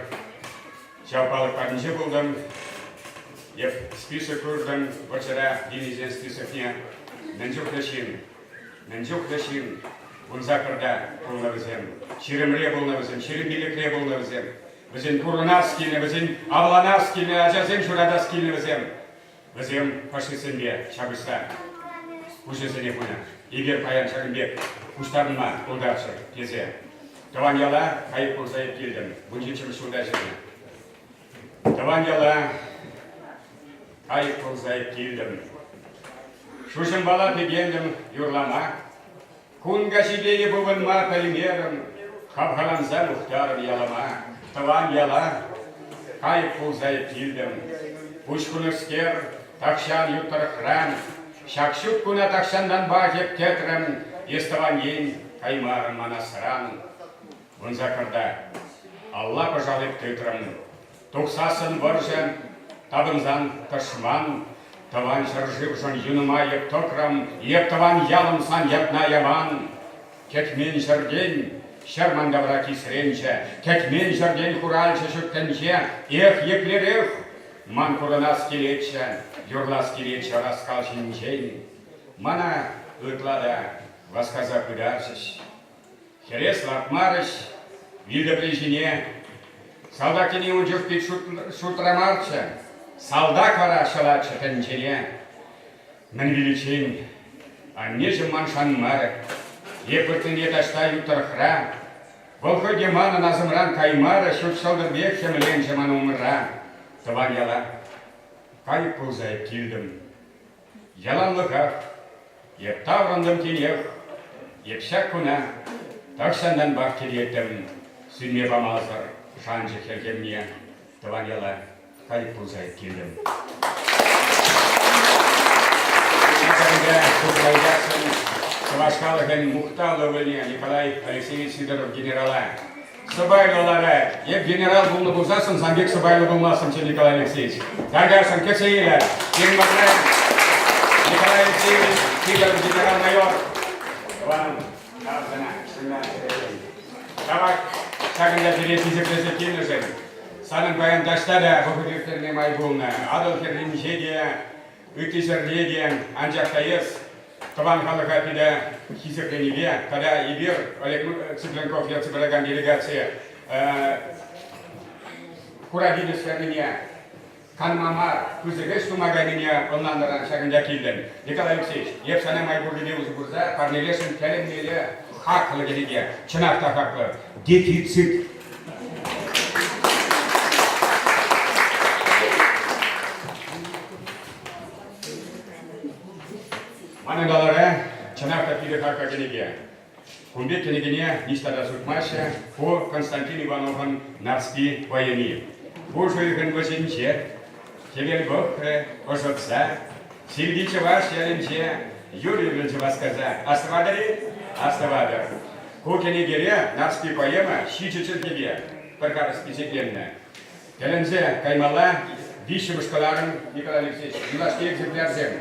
шапалық парыншы болдым, еп список көрдім, бұршыра денезен списокне. Мен жоқ дашин. Унзакырда болнабызем, ширемре болнабызем, ширембилекре болнабызем. Бізен Курунаскине, бізен Авланаскине, ажазем Шурадаскине бізем. Бізем фашистсенбе, шабыста. Кушесене күні. Егер паян шағынбек, куштарынма, ұлдаршы, тезе. Таван яла, қайып болсайып келдім. Бұнжечім шуда жүрді. Таван яла, қайып болсайып келдім. Шушын бала пегендім, юрлама. Кунга шибеге бұғынма полимерім, қапғаламза мұхтарым ялама. Таван яла, қайып бұлзайып келдім. Пушкуныскер, тақшан юттыр храм, шақшут күна тақшандан бақеп кетірім, естіван ен қаймарым манасыран. Бұнзақырда, Алла пожалып тытрым, тұқсасын бұржын, табынзан тышман, Таван жыржып жон юныма еп токрам, еп таван ялым сан епна яман. Кетмен жырген, шерманда бра кисренче, кетмен жырген хуральче шүттенче, ех еплерех, ман курынас келетче, юрлас келетче раскал шинчен. Мана ытлада васказа пыдаршыш. Херес лапмарыш, вилді прижине, салдакине унжып пит шутрамарче, Салдак вара шалачы тәнчене, мін величен, анне жыман шанмары, епіртін еташта юттырхра, волхы деманы назымран каймары, шут шалдырбек хемілен жыман умырра. Таван яла, қайып пұлзайып келдім. Яланлықақ, еп таврындым тенех, еп шак күна, тақшандан бақ келеттім, сүнме бамазыр, шанжы келгемне. Таван яла, қайып бұлзайып келдім. Шақырында Құлайдасын, Сывашқалығын Мұқталығыне Николай Алексеевич Сидоров генерала. Сыбайлылары, еп генерал бұлны бұлзасын, Замбек Сыбайлы бұлмасын, че Николай Алексеевич. Даргасын, кесейлі, Ерматрен, Николай Алексеевич Сидоров генерал-майор. Вам, Тавзана, шыңна. Табак, шақырында жерес есептесі келдірсен. Санын баяндашта да бұқыректеріне май болны. Адыл керінжеге, үкесірлеге, анжақта ес, Таван халыға пида хисепленебе, когда Ибир, Олег Цыпленков, я цыпыраган делегация, Куравидес вернене, Канмамар, күзігіш тумағанене, онландыран шағында келдім. Николай Алексеевич, еп сана май бұргеде өзі бұрза, парнелешін кәлімнелі хақылы келеге, чынақта хақлы, дефицит. Манадалары чанақта пиді хаққа кенеге. Кумбек кенегене нистада сутмаша по Константин Ивановын нарспи воени. По жойғын көзінше, кевел бұқры, ожытса, силдичі ваш ялінше, Юрий Вильче васказа. Аставадары? Аставадар. По кенегере нарспи поема шичечіл тебе, пырқары спецекленні. Келінзе каймала, виші бұшқаларын Николай Алексеевич, юлашки экземплярзем.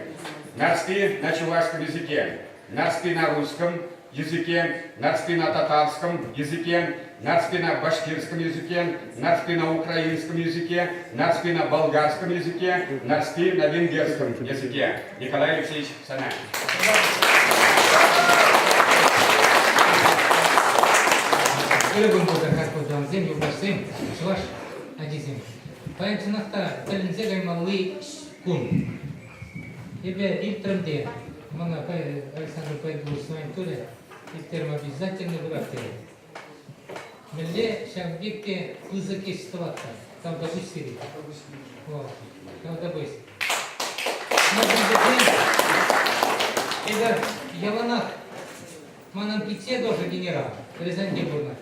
Нарспи на чувашском языке, нарспи на русском языке, нарспи на татарском языке, нарспи на башкирском языке, нарспи на украинском языке, нарспи на болгарском языке, нарспи на венгерском языке. Николай Алексеевич Санаев. Ölüm burada kalkmadan zemli başlayayım. Çuvaş acizim. Payın çınakta telinze gaymalı kun. Ebe ilk trimde bana Александр Павлович своим туре истерм обязательно врагте. Мелле шамбикте кызыки стыватта. Там допустили. Вот. Там допустили. Ebe яланах манан пице тоже генерал. Рязанье бурна.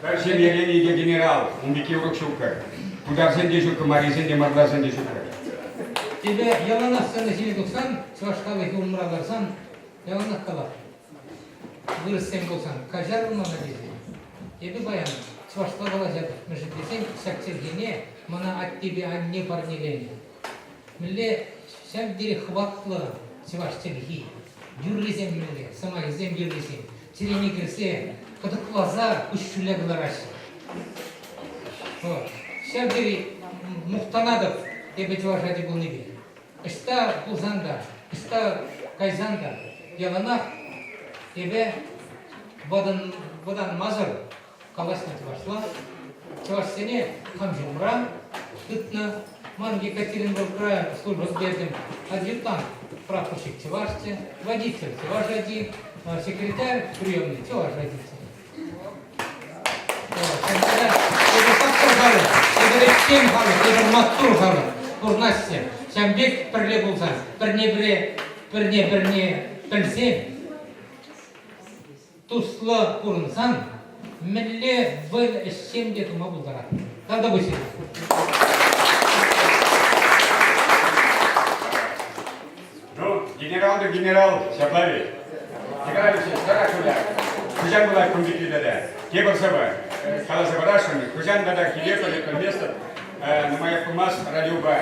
Першим Євгеній генерал, умбіки урокшука. Кударзенде жука, маризенде мардазенде жука. Тебе яланах саны сені тұқсан, чуашқалы умраларсан, яланах қалап. Вырыссен болсан, кажар умана дезе. Тебе баян, чуашқа қала жатыр. Мүжіп десен, сәктергене, мана ат тебе анне парнелене. Міле, сәм дере хватлы чуашчылги. Юрлесем міле, самалезем юрлесем. Терене кірсе, кыдық глаза үш-шүлі қылараш. Сәм дере мұқтанадық. Ebe çuvaşacı bunu bir. İsta kuzanda, ista kayzanda, yalanak, ebe badan mazır kalasına çuvaşla. Çuvaş seni kamjumra, ıtna, man Екатеринбург'a службу verdim. Адъютант, прапорщик чувашцы, водитель чувашади, секретарь приемный чувашади. Ebe kaptır halı, ebe reçken halı, ebe matur halı. Kurnaşсы, şambek birle bulsan, birne bilsen, tuzlu kurunsan, mille bil işçem de tuma buldurar. Kada bu şey. Ну, генерал да генерал, Шаблави. Николай Алексеевич, дара шуля. Кужан была кумбики дада. Кебар саба. Хала забарашами. Кужан дада хилепали то место. На моя кумас радиоба.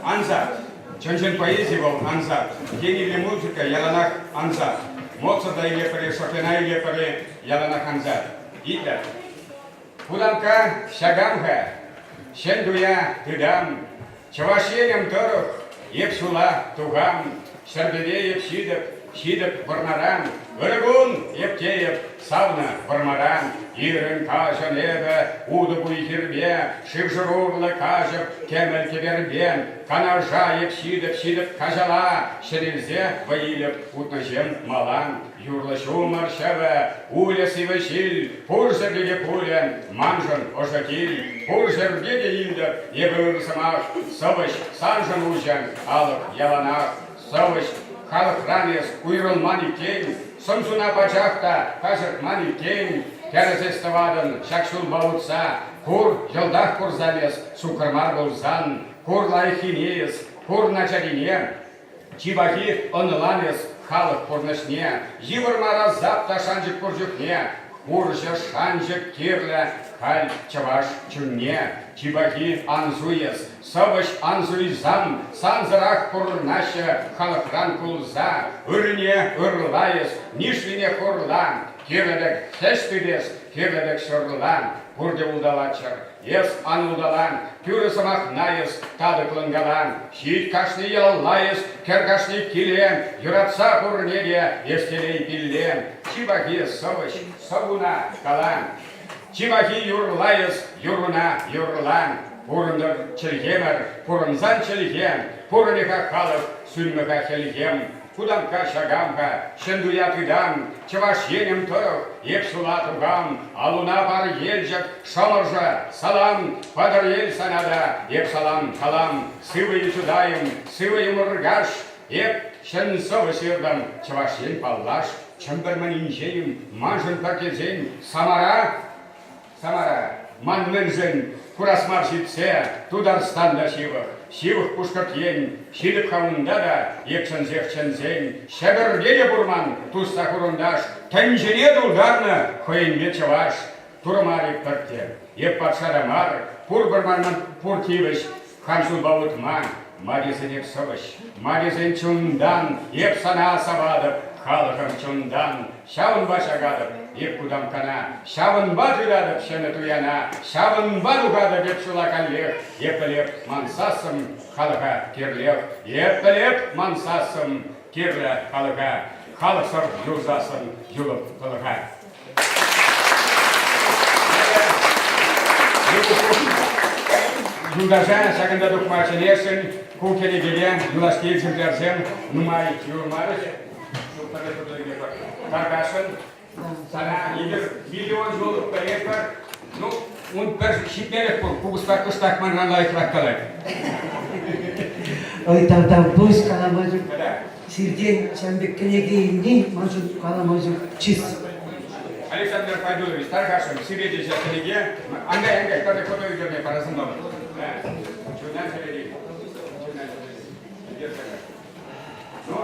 Анза. Чончен поэзия был Анза. Гений музыка, яланах Анза. Моцарта и лепари, Шопена и лепари, яланах Анза. Гитлер. Куданка, шагамха. Шендуя, тыдам. Чавашенем торох, епсула, тугам. Шарбеде, епсидок, шидок, варнарам. Выргун, ептеев, савна, вармарам. Ирын кажа небе, уды буйхербе, шивжырурлы кажып, кемел кебербен, канажа епсидок, шидок, кажала, шерелзе, ваилеп, утнажем, малан. Юрлы шумар шеве, улесы вышил, пуржер лиге пулен, манжын ожакил, пуржер лиге илдік, ебір самах, сывыш, санжын ужен, алып яланах, сывыш, халық ранес, уйрылман икен, сымсуна пачақта, кажық ман икен, тәрізестівадын, шақшыл бауытса, кур жылдақ курзамес, сукырмар болзан, кур лайхинес, кур началине, чибахи ыныланес, халық курнышне, живырмара запта шанжық куржықне, куржы шанжық керлі, халь чаваш чүнне, чибахи анзуес, сывыш анзуйзам, санзырақ курнашы, халықран кулза, үріне үрлайыз, нишліне курлан, керлідік хештідес, керлідік шырлан, курде удалачыр, ес ан удалан, түрі сымақ найыз, тады клынгалан, шит кашны яллайыз, кергашны килен, юратса курнеге, естелей пиллен, чибахи сывыш, сывуна калан, чибахи юрлайыз, юруна юрлан, пурындыр чілгемір, пурынзан чілгем, пурыныға халық, сүнміға хелгем, куданка шагамка, шендуя тыдам, чаваш енем тұрық, епсула тугам, алуна бар елжік, шамыржы, салам, падыр ел санада, еп салам, талам, сывый судайым, сывый мұргаш, еп шын сывы сырдым, чаваш ен паллаш, чымбірмін инжейім, манжын пакезен, самара, манмынжын, курасмар житсе, тударстанда шивық, шивық пушкат ен, шидіп қауында да, екшінзек чензен, шәбіргеде бұрман, туста құрындаш, тәнжене дұлдарны, қойынбе чаваш, тұрмарик піртте, еп патшадамар, пұр бірманмын пұр тивіш, ханшыл бауытман, Маризенек сывыш, маризен чундан, еп сана савадып, халықым чундан, шавынба шагадып, еп кудамкана, шавынба түйрадып, шыны туяна, шавынба дугадып, еп шулакаллех, епілеп мансасым, халыға керлех, епілеп мансасым, керлі халыға, халық сыр юрзасын, юлып қылыға. Юлдажан шагында дұқмашынесін, көкені келен, юлашке жүмдерсен, нұмай юрмарыш, Каргашын, sana егер миллион жолы проект бар, ну, он бір шипелек бұл, кубыстар күштак манған лайфрак қалай. Ой, там бос каламажу. Сирден шамбек кенегейіндей, мажу каламажу чиз. Александр Пайдулович, Таргашын, сиреде жәкелеге, аңдай, қандай фото үйдеріне парасын бабы. Чудан сиреде. Ну,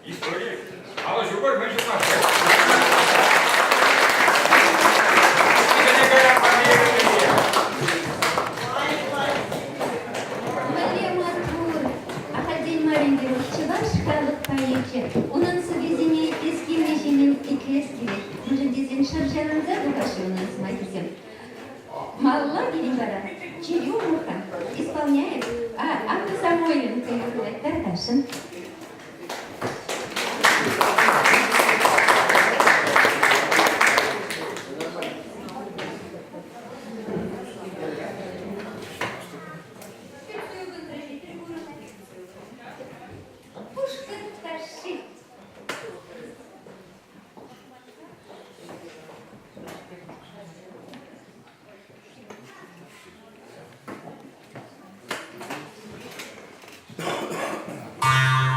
история. Алла жүгір, мен жүгір. Мария Матур, Ахадин Марингер, Чеваш халық поече. Оның сөзіне ескі межемен итлес керек. Мұжын десен шаржарыңыза бұқашы оның смайтысем. Малла Герибара, Черюмуха, исполняет, Анна Самойленко играет Тарташин. Thank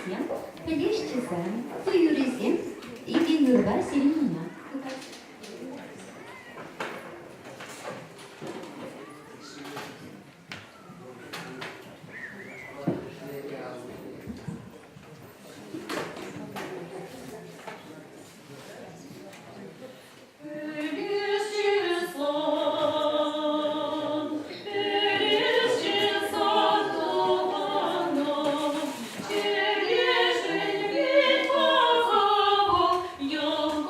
Egizem, Peleş Çizem, Tuyurizem, İlgi Nurba Selinina. Yolun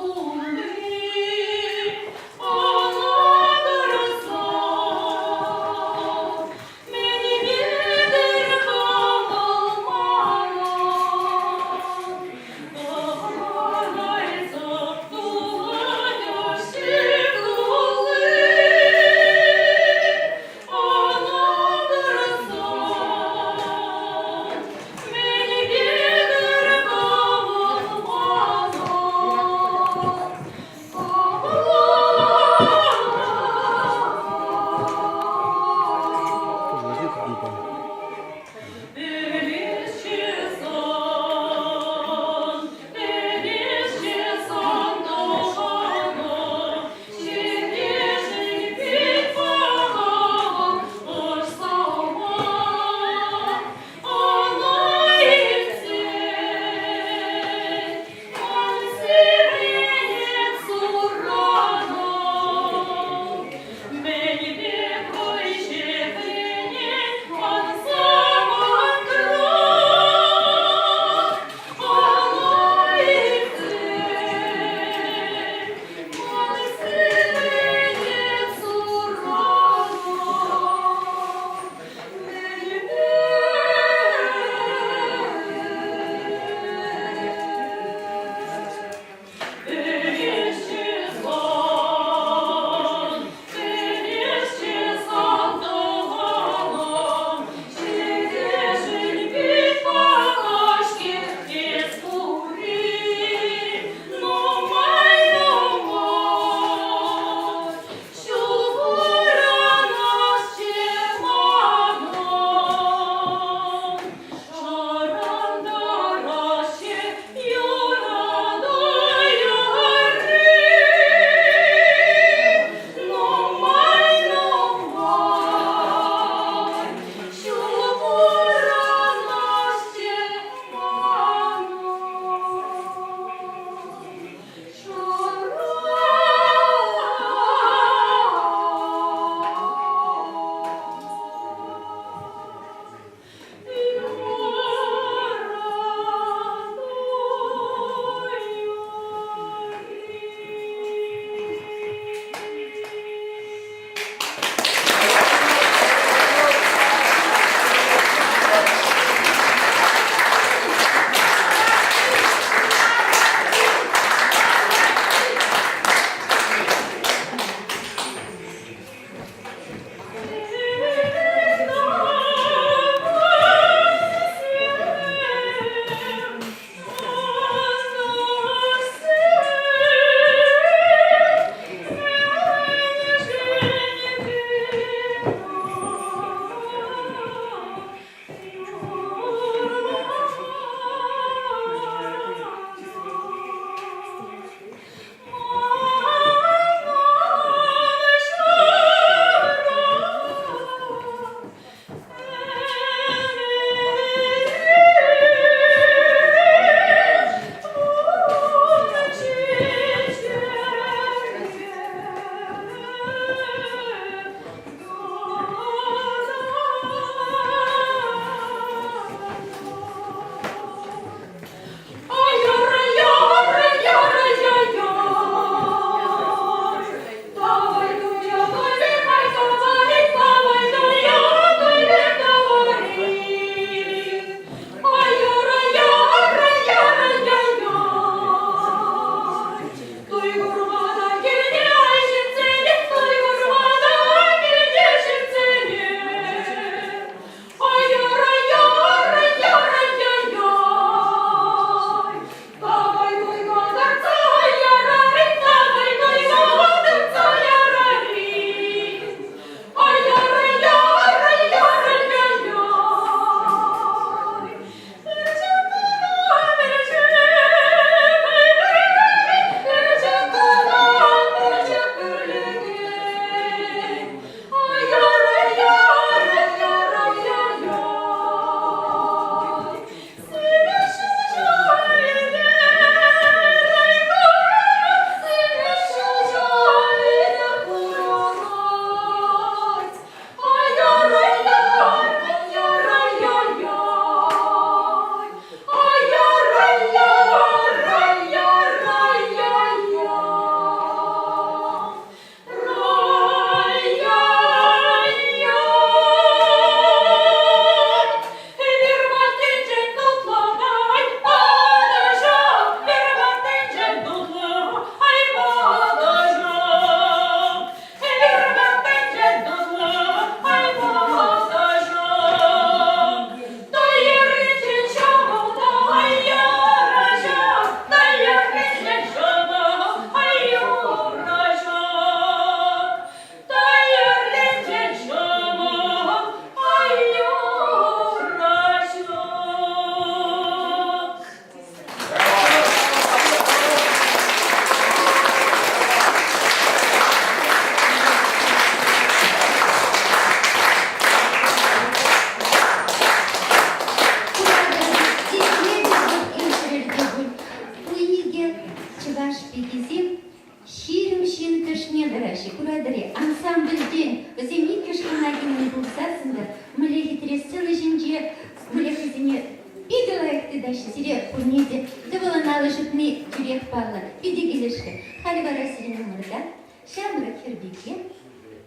Ете, дывыланалы житни жүрек палла, иди келешке. Хали бара сирин умырда, шамра кирбике,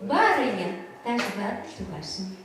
барыня тажба тугашын.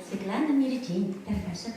Светлана Мерчень, Таргаша.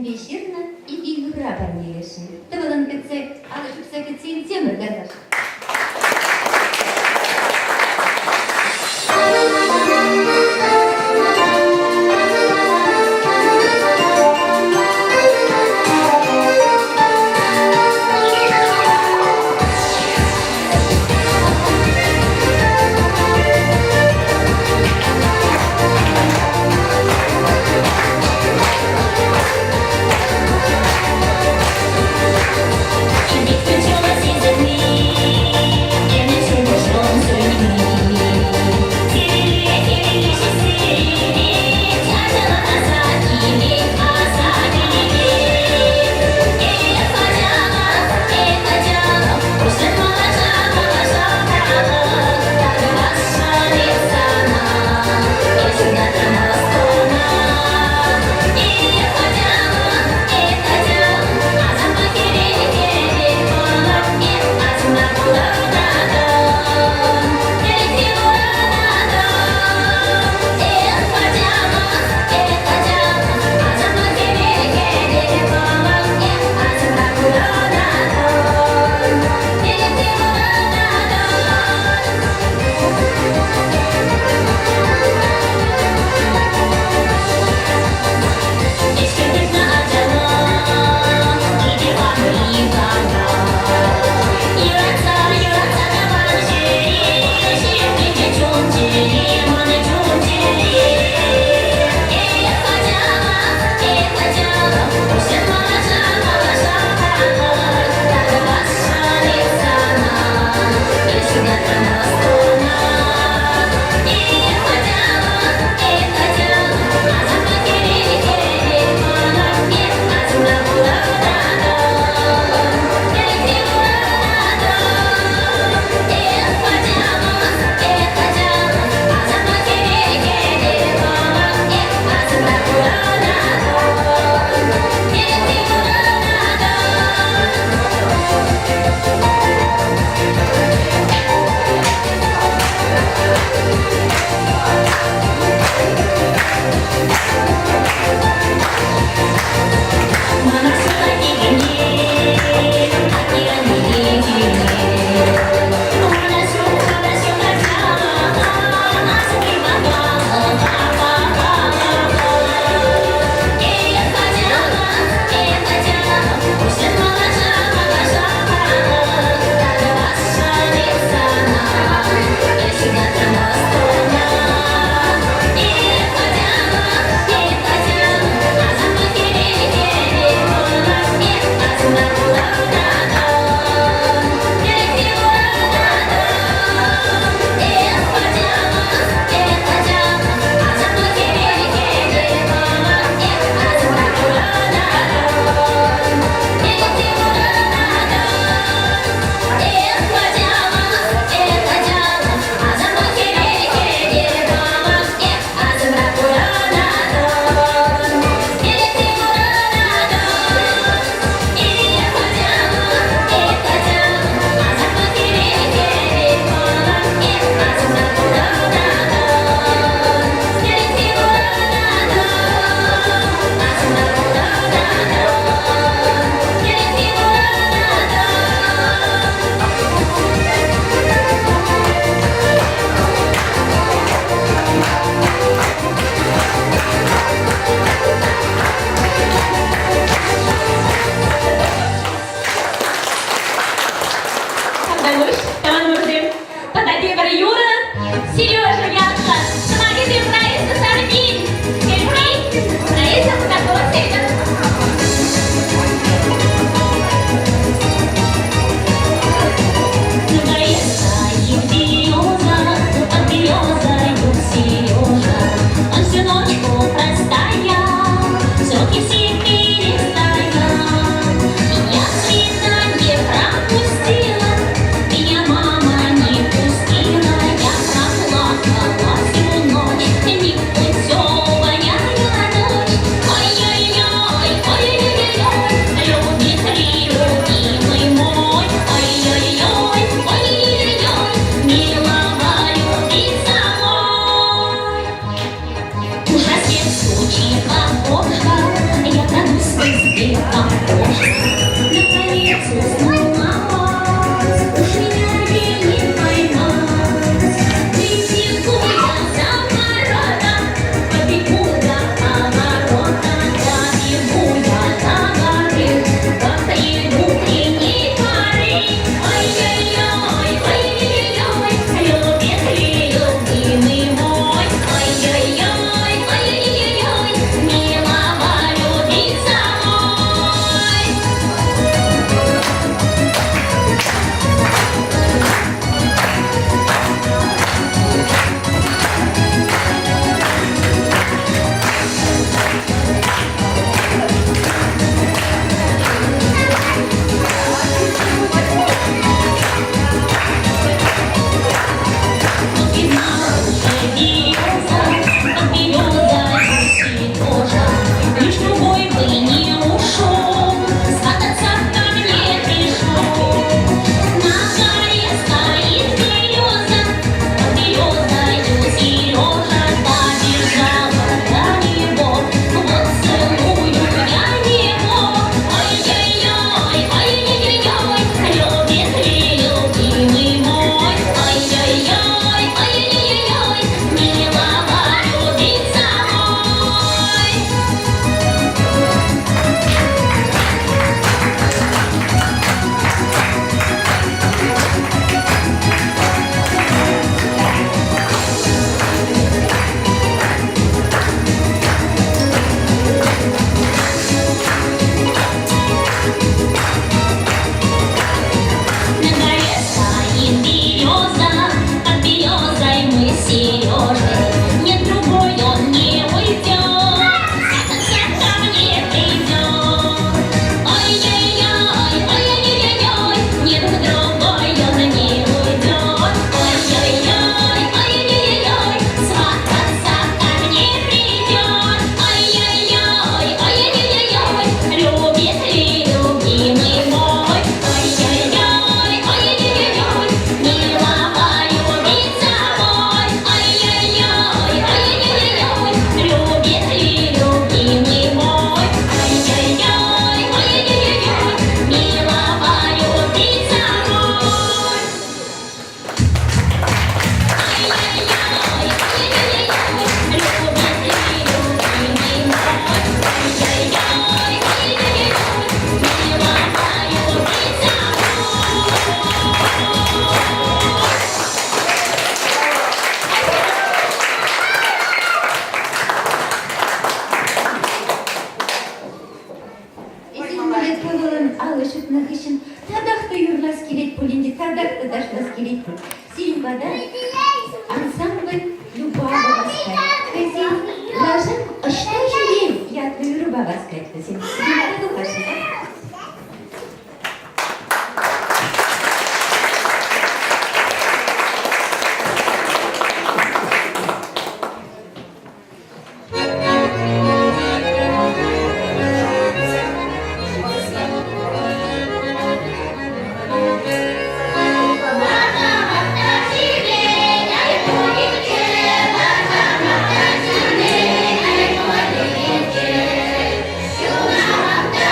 85 жерна иги гыгыра бармелешин. Тывылын кетсек, алышыпса кетсен темір гармаш. Ведь кончилась из-за них. слегка похож. Наконец уснул матрос, уж меня не поймать. Высеку я за ворота, побегу до поворота, добегу я до горы, как приду утренней поры. Ой-ой-ой, ой-ой-ой, любит ли любимый мой? Ой-ой-ой, ой-ой-ой, милого любится мой. И наружу береза, под березой висит кожа. Лишь другой бы не ушел, свататься ко мне пришел. На горе стоит береза, под березою Сережа. Добежала до него, вот целую я его. Ой-ой-ой, ой-ой-ой, любит ли любимый мой? Ой-ой-ой, ой-ой-ой, милого любится мой. На горе стоит береза, под березой мы с Сережей. Нет, другой он не уйдет, свататься ко мне придет. Ой-ой-ой, ой-ой-ой, нет, другой он не уйдет. Ой-ой-ой, ой-ой-ой, свататься ко мне придет. Ой-ой-ой, ой-ой-ой, любит ли любимый мой? Ой-ой-ой, ой-ой-ой, милого любится мой. Ой-ой-ой, ой-ой-ой, любит ли любимый мой? Ой-ой-ой, ой-ой-ой, милого любится мой. Ой-ой-ой, ой-ой-ой, любит ли любимый мой? Ой-ой-ой, ой-ой-ой, милого любится Эсен болын алышытны хышын, тадақта юрлас келет полинде, тадақта дашлас келет. Силюбада ансамбль Любава Васкать. Эсен лажын ышта жүрем, ятны Любава Васкать. Эсен силюбада хашын. Thank you.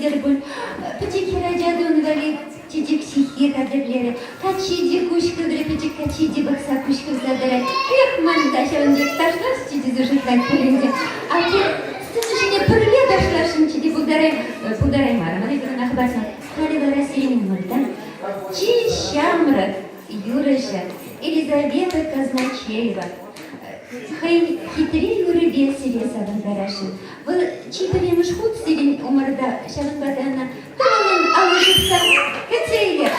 Чидер был, потеки радиадон валит, чидик сихи кадрлери, качиди кушка грепетик, качиди бакса кушка задарай. Эх, мандаща, он дик ташлас, чиди зажитлать полинде. А те, слушай, пырле дошлашын, чиди бударай мара, мана гранах басма. Халивара сиренин мурда, чи щамрат, Юрыша, Елизавета Казначеева. Хитри юры бесили сабын барашын. Бұл чипалемыш худ сирен умарда шабын бадана. Тамамын алышықса, кәтейлер.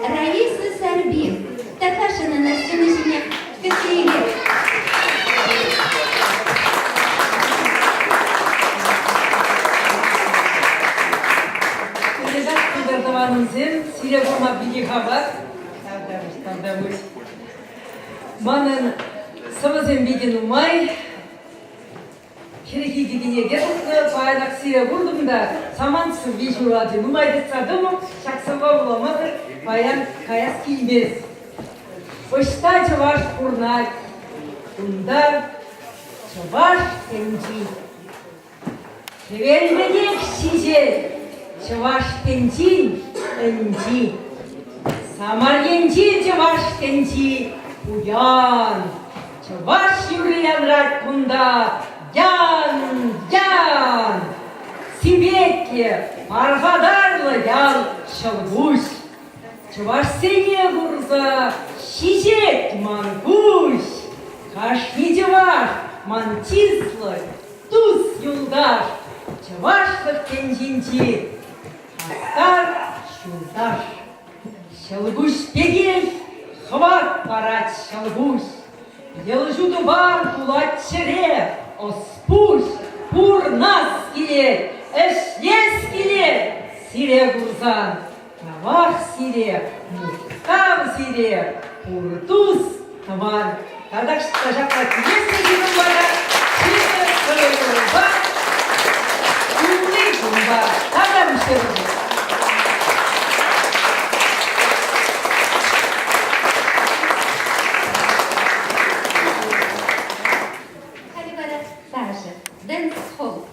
Раиса Сарбин. Такашина на сцене Катерина. Передачу Манзен, Силевома Бигихабат, Тадавусь. Манен Самазен Бигин Умай, Хирики Гигине Гетукна, Пайнак Силевурдумда, Саманцы Вижуради, Умай Децадому, Шаксава Вламатр, Паян Каяски Без. Почта Чаваш Курнак, Ундар, Чаваш Тенджи. Велмедек Сизе, Чаваш Тенджи, Тенджи. Самарьенчи Чаваш Тенджи, Уян. Чаваш Юриян Ракунда, Ян, Ян. Сибекке, Марфадарлы Ян Шалгусь. Чаваш Сене Гурза, Шизек Мангусь. Кашни Чаваш, Мантислы, Туз Юлдаш. Чавашлык Тенджинчи, Астар Шулдаш. Шалгусь пеген, хват парать шалгусь. Елжуду бар кулат чере, оспусь, пурнас келе, эшлес келе, сире гурзан. Тавах сире, муткав сире, пуртуз таван. Тадак жаққа келесі жинын бара, шеті сұры бар, үмді күн бар, тадам шерді. Дэнс Холл.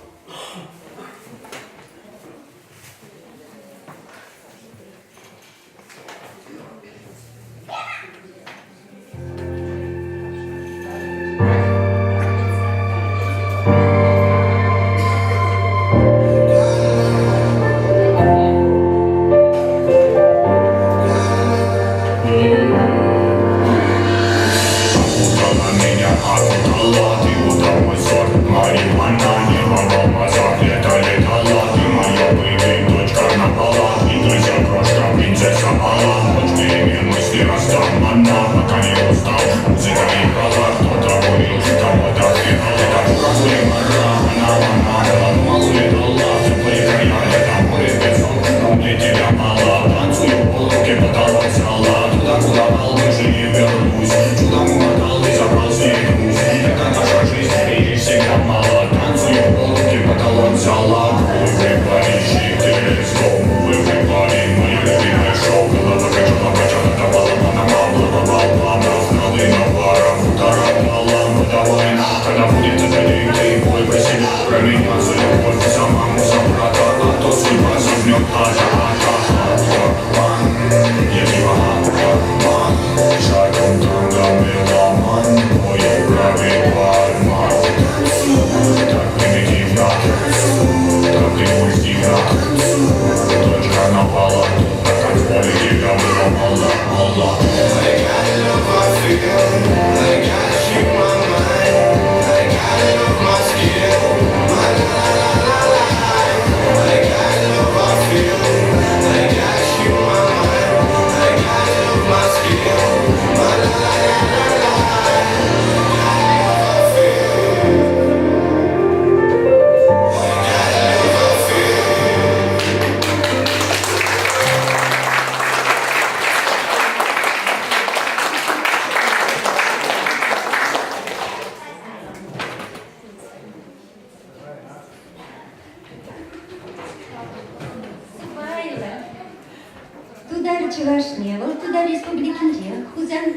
Чувашне, вот туда республикинде, хузан,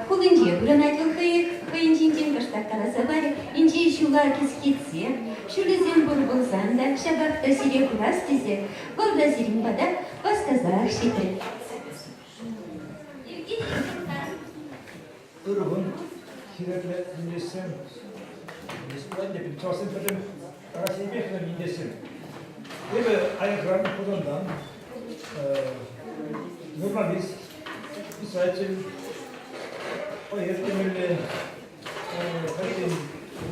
хулынде, буранайтыл хыйынчинчен кыштаккана сабаре, инчи шула кискитсе, шулезен бурбулсан да, шабакта сире курас тезе, голда сиримбада, васказар шитре. Urgun, Hirele dinlesin, İsmail de bir tuhasın kadın arası bekle dinlesin. Ve ayaklarını kullandan, normalist, İsrail'in o yetkilerle kaliteli,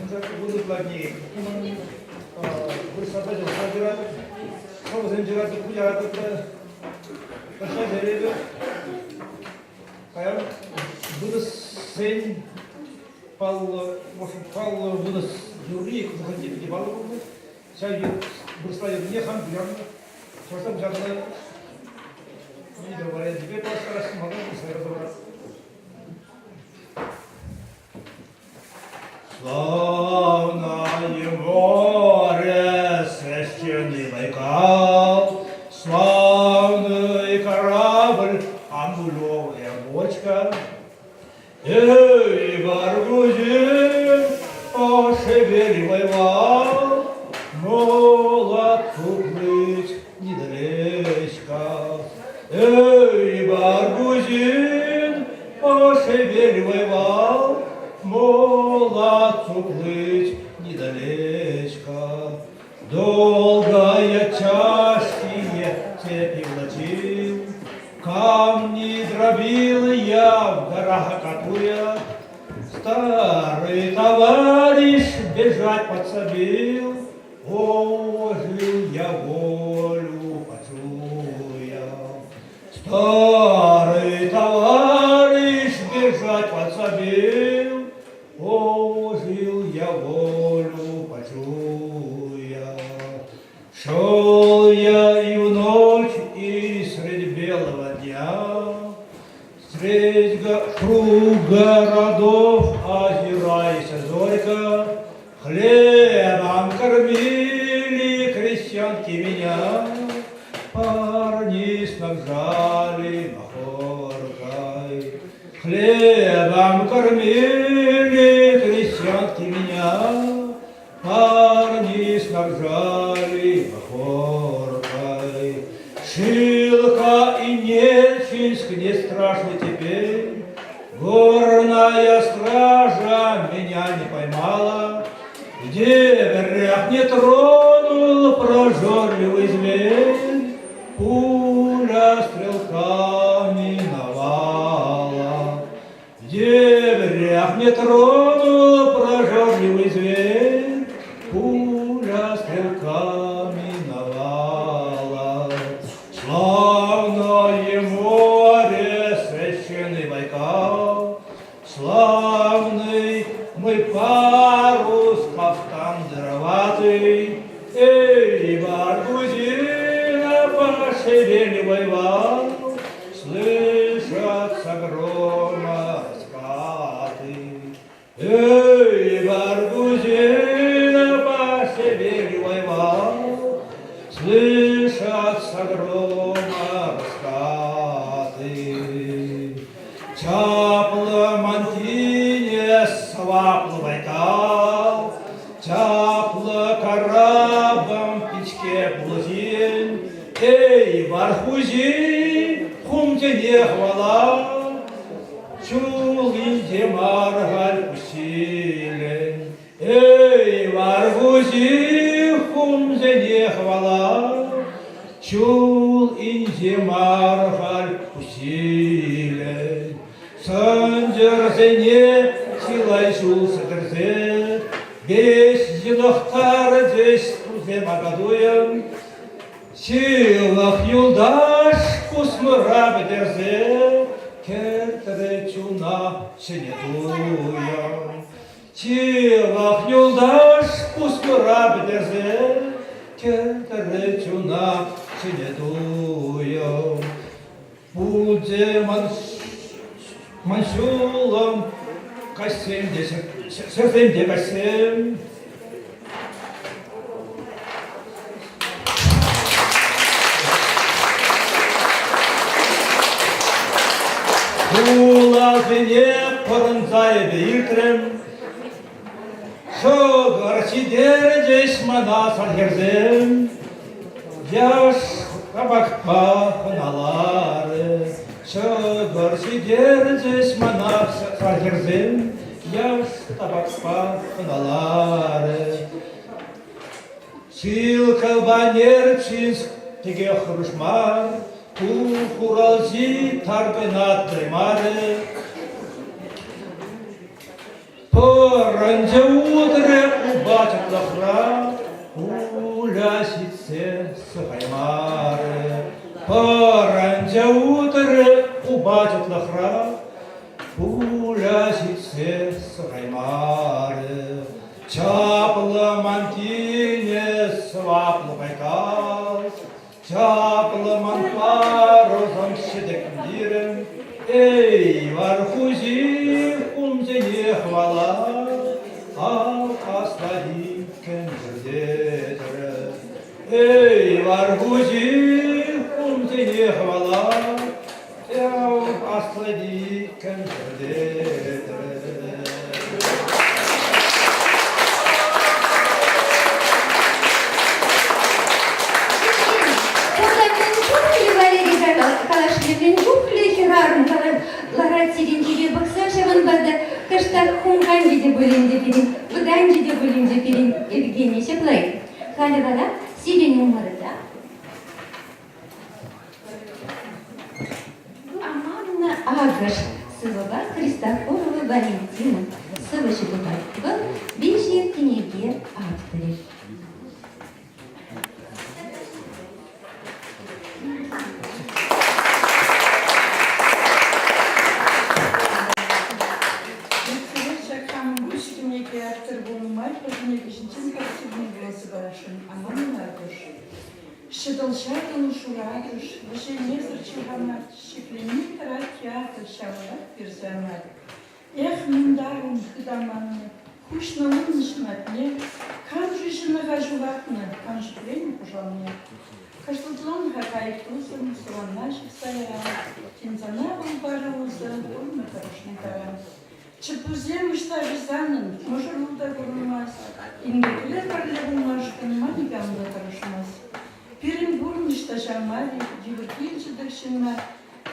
bunca bulutlarını, bu sadece sadece o zincirlerde kucağıda başka derede kayan bunu sen Павло, может, Павло будет юрик, заходить в Павло, сейчас бросаю мне хан, я что там взял корабль, амбулевая бочка. Эй, Баргузин, пошевеливай вал, молодцу плыть недалечко. Эй, Баргузин, пошевеливай вал, молодцу плыть недалечко. Долго я тяжкие цепи влачил, камни дробил я в горах катуя. Старый товарищ бежать подсобил, ожил я волю почуя. Старый товарищ бежать подсобил, ожил я волю почуя. Шел я и в ночь, и средь белого дня, средь круг городов, озираясь зорько, хлебом кормили крестьянки меня, парни снабжали махоркой. Хлебом кормили крестьянки меня, парни снабжали махоркой. Шилка и Нельчинск не страшны теперь, горная стража меня не поймала, где вряд не тронул прожорливый зверь, пуля стрелками навала. Где вряд не тронул прожорливый зверь, пуля стрелками навала. Славное море, священный Байкал, славный мой парус, кафтан дыроватый. Эй, Баргузина, пошевеливай вал, слышатся грома раскаты. Эй, Баргузина, пошевеливай вал, слышатся грома раскаты. Чапла мантине, свапла Байкал, чапла корабом в печке блузин. Эй, Баргузин, хумтене хвала, чул инде маргаль усилен. Эй, Баргузин, хумтене хвала, чул инде маргаль усилен. Сандерзене силай шул садерзе, бес едохтар десь тузе магадуем. Силах юлдаш кусмыра бедерзе, кертере чуна сенетуем. Силах юлдаш кусмыра бедерзе, кертере чуна сенетуем. Буде мансюлам касем сердем де касем. Булазыне порынзай бейтрем, шогар сидер здесь мана саргерзем, яш кабакпа ханалары, шогар сидер здесь мана саргерзем, яш табакпа ханалары. Силка банерчинск теге хрушмар, Уралзи тарбенат тремары, поранже утре убачат лахра, улясице сахаймары. Поранже утре убачат лахра, улясице сахаймары. Чапла мантине свапла Байкал, чаплыман парусом щедекдирем. Эй, Баргузин, хумтене хвала, алкаслади кендердетре. Эй, Баргузин, хумтене хвала, Молоди конфеты. Калашливен жухле херарн ларат сирен тебе бакса шаван бада каштак хунхан жиде бөлінде перин выдан жиде бөлінде перин Евгений Шеплай халевала сирен умарыда Аманна Агаш сывыға Христофорова Валентина сывы шыбыға бешер кенеге авторы Шедолшатын шурадыш, вышенезір чығамат, шеклені тарат яқы шавалат берзамат. Эх, мындарын хыдаманны, кушнылын нышматне, кан жишыны ғажуғатны, кан жиплені пожалне. Каштылтлон хакайктузын, сураннашық сайран, тензана бұлбары ұзы, олмы тарышын таран. Чыпузем ұштағызанын, мұжырлуда бұрылмас, ингекілер барлы бұлмашқын, манигамда тарышмас. Пирин бурнышта жамали, дивертинчидер шинна,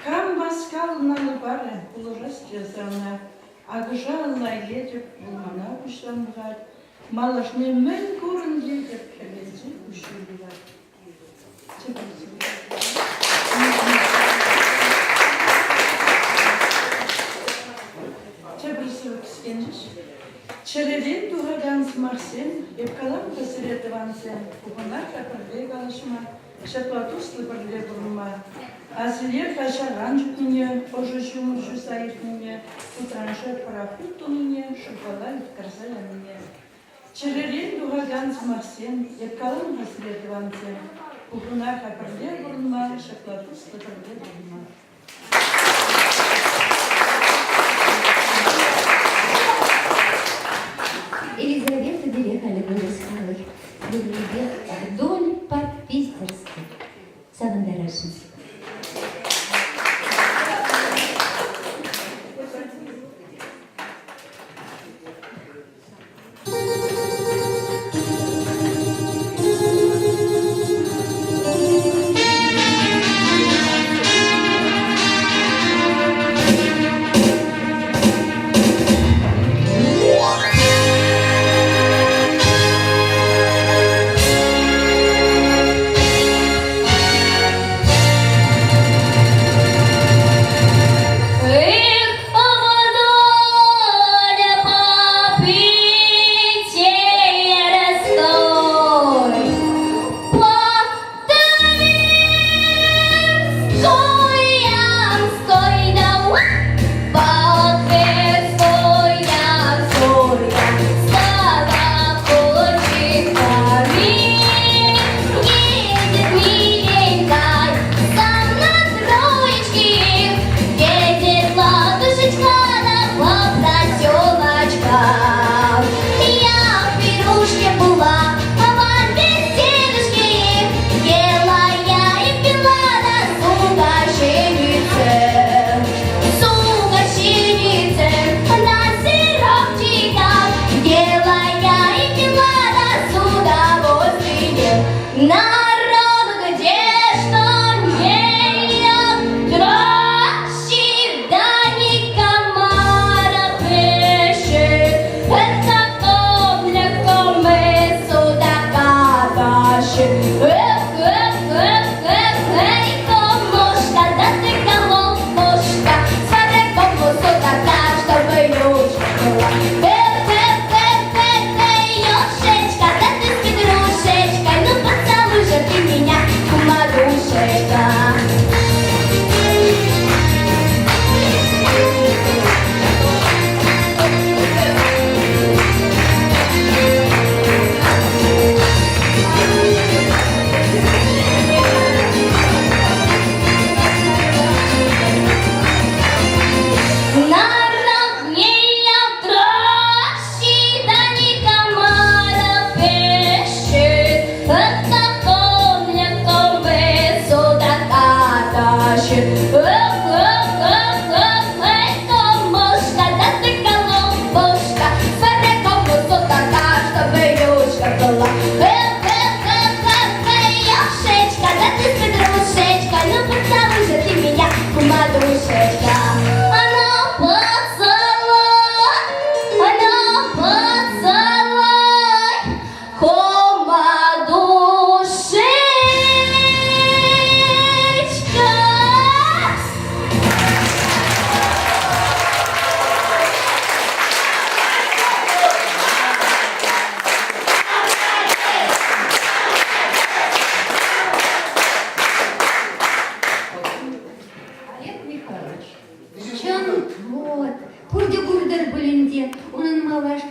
кам баскал налыбары, улырас жазана, агыжа лайлетеп, булмана куштангат, малашне мен курын детеп, келензе кушулыват. Чебрисывы кискенжиш. Череден тугадан смарсен, епкалам посередовансен, кубана капырле галышма, шаплатуслы бірле бұрма. Азылер кашаран жүкіне, ожы жұмышы сайыртіне, утраншы парахут тұніне, шыпала үткарса яніне. Череден тугадан смарсен, епкалам посередовансен, кубана капырле бұрма, шаплатуслы бірле бұрма. Елизавета Берехали выросла вдоль по-питерски. Савандарашин.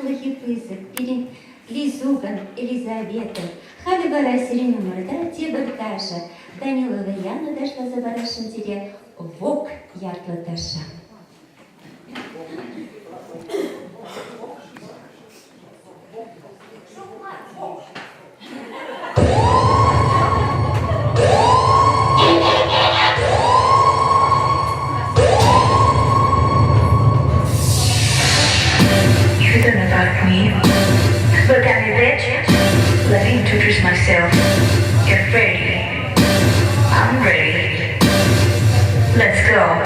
шулахи пызык, пирин Лизуган, Елизавета, хали бара сирин умырда, тебір таша, Данилова Яна дошла за барашын тире, вок яртлы таша. You don't know about me. Look at me, bitch. Let me introduce myself. Get ready. I'm ready. Let's go.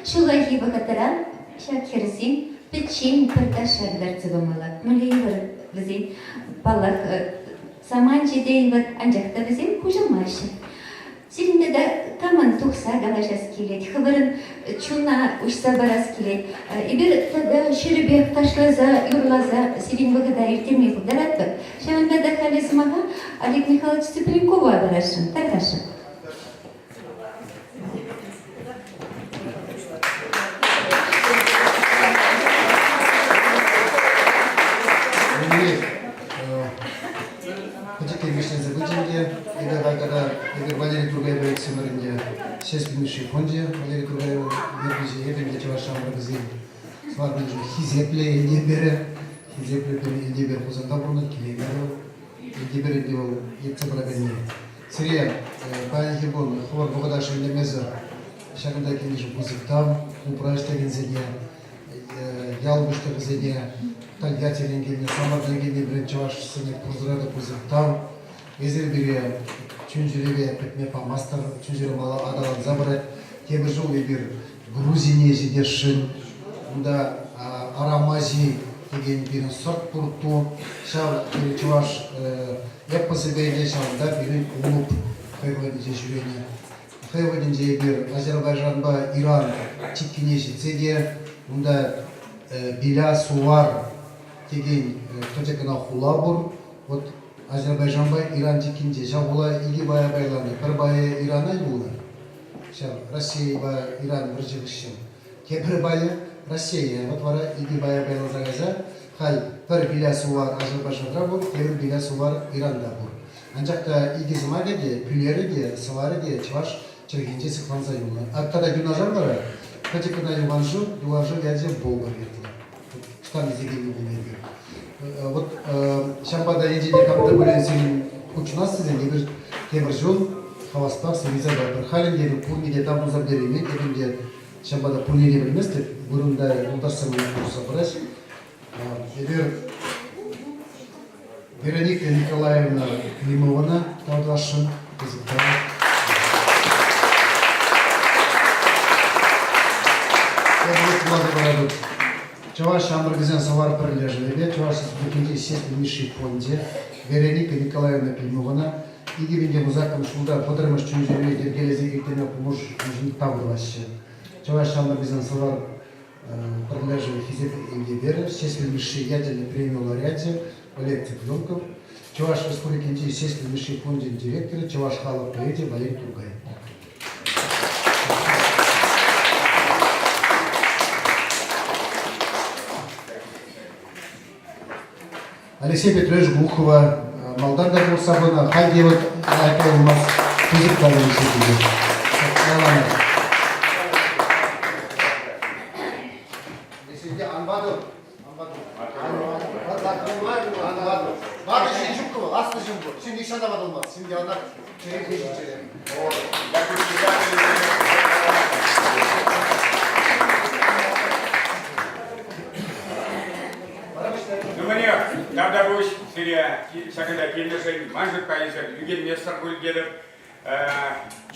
Шулахи бахатара, шакхерсин, печень перташаглар цыгамала. Мулейвар визин, палах саманчи дейвар, анжахта визин, хужамаши. Сиринде да каман тухса галашас келет, хабарын чуна ушса барас келет. Ибир тада шеребек ташлаза, юрлаза, сирин вагада иртемей хударатты. Шаванда да халисмага Олег Михайлович Цыпленкова барашын, таркашын. Игорь Валерий Тургаев Алексеевич, 6 минут фонде, Валерий Тургаев, Вербизи, Ебен, Чавашам, Рагазин, Сварбин, Хизепле, Ебере, Хизепле, Ебер, Хузандабруна, Килеберу, Ебере, Дио, Ецебрагани. Сирия, Паня Хибон, Хор Богадаши, Немеза, Шаганда Кинишу, Пузиктам, Упрашта Гензене, Ялбушта Гензене, Тальятелин Гензене, Самардан Гензене, Чаваш, Сенек, Пузрада, Пузиктам, Везербире, Чунжиреве, Петмепа, Мастер, Чунжиремала, Адалан Забрат, Тебежу, Вибир, Грузине, Зидешин, да, Арамази, Tegen bir sort purtu, şav bir çuvaş yapması böyle şav da bir ulup hayvanıcı şuraya. Hayvanıcı bir Azerbaycan'da İran çiftliği çiğdiye, bunda bila suvar tegen tocakına hulabur, ot Azerbaycan'da İran çiftliği şav hula ilgi baya baylandı, per baya İran'a yolu. Şav Rusya ve İran birleşik. Keper baya Россия. Вот вара иди бая байлазагаза. Хай бір билясы бар Азербайжанда бұл, бір билясы бар Иранда бұл. Анжақта иди замаге де, пүлері де, сылары де, чываш чергенде сықланса юлы. Аттада юнажар бары, катекана юғанжу язе болға берді. Штан изегені бұл ерге. Вот шамбада ежеде қамда бөлен сенің учынасы ден темір жол хаваспақ сеніза бар. Халіндегі пурниде там бұзар беремен, дегенде шамбада пурниде білмес деп, бұрында ұлдарсамын құрса біраш. Вероника Николаевна Климовна, Талдашин, Чаваш Амргазен Савар Пролежеве, Чаваш Бекинди Сеспельнейший фонде, Вероника Николаевна Климовна, Игивенде Музакам Шулда, Подрамаш Чунжеве, Гергелези Гектена Помуж Таврваще. Чаваш Амргазен Савар Пролежеве Хизет Индибер, Сеспельнейший ядерный премию лауреате, Олег Цыпленков, Чаваш Республики Сеспельнейший фонде директора, Чаваш Халов поэте Валерий Тургай. Алексей Петрович Глухова, Молдавия Бурсабона, Хайдева, Айка у нас физик того института. Если я Анбаду, Бады Шинчукова, Асты Жумбу, şimdi işe olmaz. Şimdi onlar çeyrek geçecek. Тогда будешь Сирия, шагында келмесең, манжет пайызы, үйген местер бұл келіп,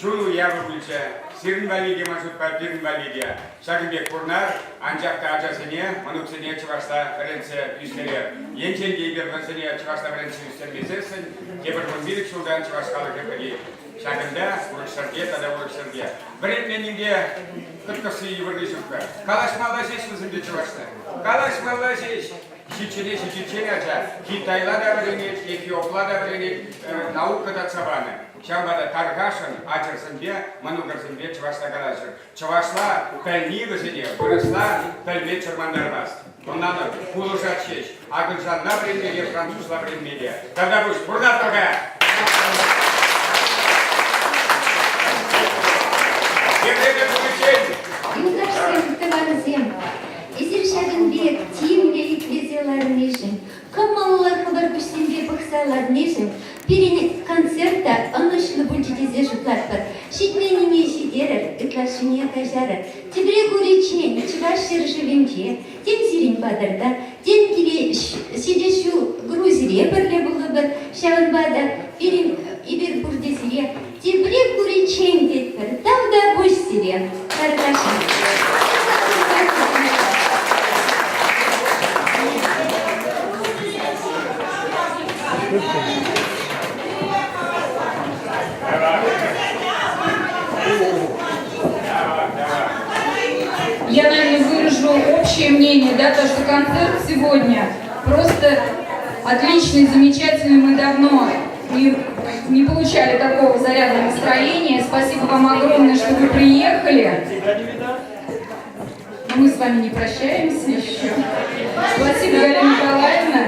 жолу явы бүлсе, сирін валиге манжет па, бірін валиге, шагынбек бұрнар, анжақта ажасыне, мұнықсыне чывашта бірінсе үстелер. Енчен дейбер бірінсіне чывашта бірінсе үстелмесесін, кебір бұнбилік жылдан чывашқалы кепірге. Шагында ұрықшырге, тада ұрықшырге. Бірін менінде күткісі евірді жүкті. Қалаш малда жеш біздімде чывашта. Қалаш малда жеш. Şiçini aca, Kitayla da bilinir, Etiyopla da bilinir, nauka da çabanı. Çambada targaşın, açırsın diye, manugarsın diye Çavasla kalaşır. Çavasla pelni vizini, burasla pelme çırmandarmaz. Ondan da kuluşat şeş, Agılcanla bilinmeli, Fransuzla bilinmeli. Тогда buş, burada toga. Еврея получение. Югашским товарызем, Изиршагынбек, тиімгелік лезеларын ешін, қамалылар хабар күштенбе бұқсаларын ешін, перенек концертта анышлы бүлчедезе жұтлатпыр, шетменіне шедерір, үтлашыне кажары, тебре көречен, чывашыр живенче, тен сирен бадырда, тен келе седешу грузире бірле бұлы бір, шағынбада, ибер бұрдезіре, тебре көречен детпір, тавда бош сирен, қарғашын. Я, наверное, выражу общее мнение, да, то, что концерт сегодня просто отличный, замечательный. Мы давно не получали такого заряда настроения. Спасибо вам огромное, что вы приехали. Но мы с вами не прощаемся еще. Спасибо, Галина Николаевна.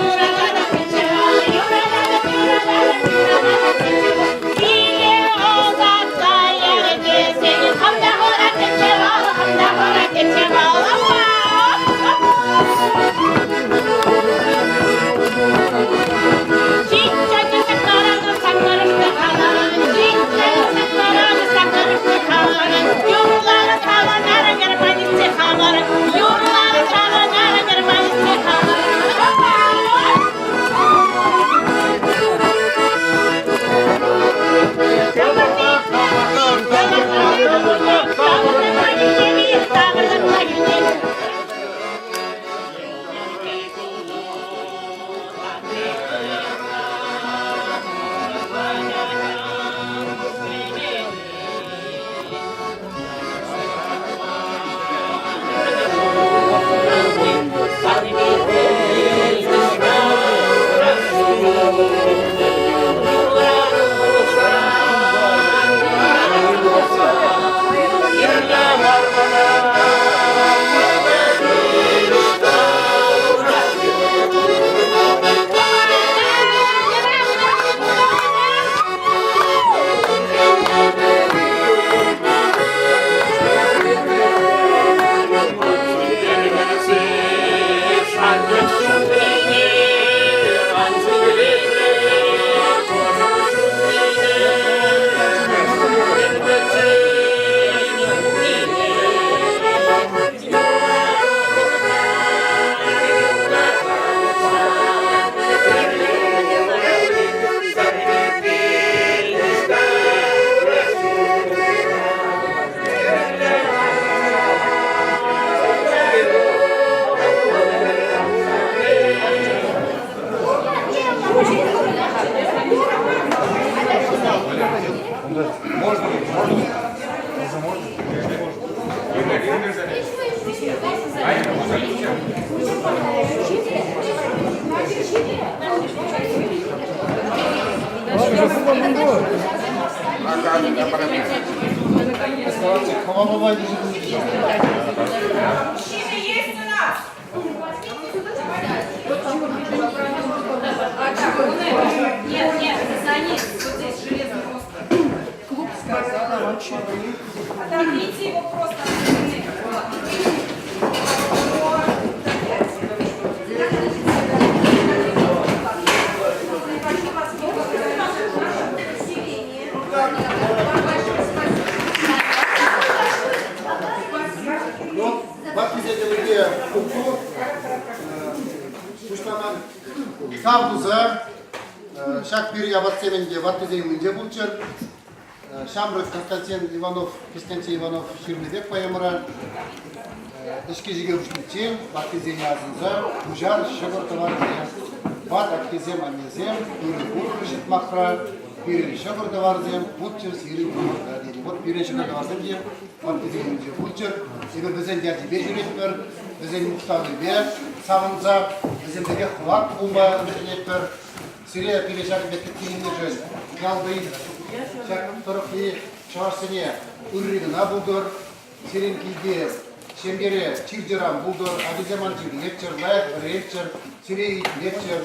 Юра, Можно. Мужчины есть у нас? Нет, это за ним. Вот здесь железный мост. Клуб сказал. Оторвите его просто от стены. Тавдуза, Шакпир Ябатсеменде, Ватузеймунде Булчер, Шамров Константин Иванов, Константин Иванов, Ширмедек Паямара, Ишкижиге Ушничи, Ватузейни Азинза, Ужар, Шагор Таварзе, Ват Актизем Анезем, Юрий Бушит Махра, Пирин Шагор Таварзем, Булчер, Сири Бухадери. Вот Пирин Шагор Таварземде, Ватузеймунде Булчер, Ибо Безен Дяди Бежиретмер, Безен Мухтавы Бе, Саванза, Безен Деге Хлак Ума, Бежиретмер, Сирия Пиришак Бекетинин Жест, Галбей, Шак Торохи, Чавашсене, Урригна Булдор, Сиренкиде, Шемгере, Чирджерам Булдор, Абиземанчик, Лектчер, Лайф, Рейчер, Сирей, Лектчер,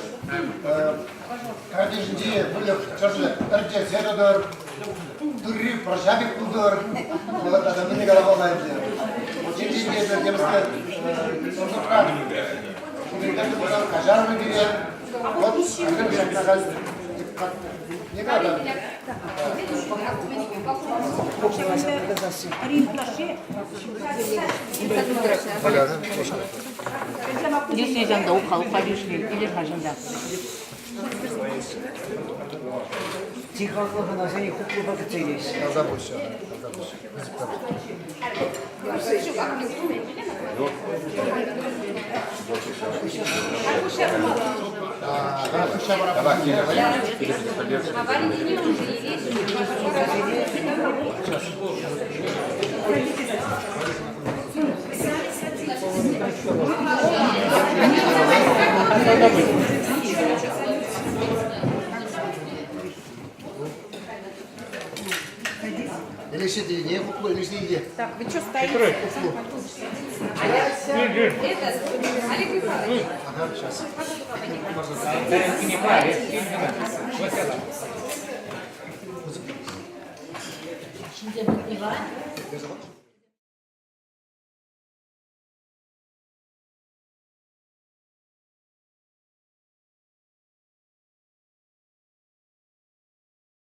Кардежинде, Булев, Чарже, Эрджер, Зедодор, Турри, Прожабик Булдор, вот это мы не головолаем. Чирджинде, это демская, Сордократ, Кажар выберем. Вот, не надо. Если жанда ухал, палишли, или жанда. Тихо, на сей хуку bakıtıyız. Забудься. Лишите, не куклу, лишите. Так, вы что стоите? Это, Олег Михайлович. Ага, сейчас. Şimdi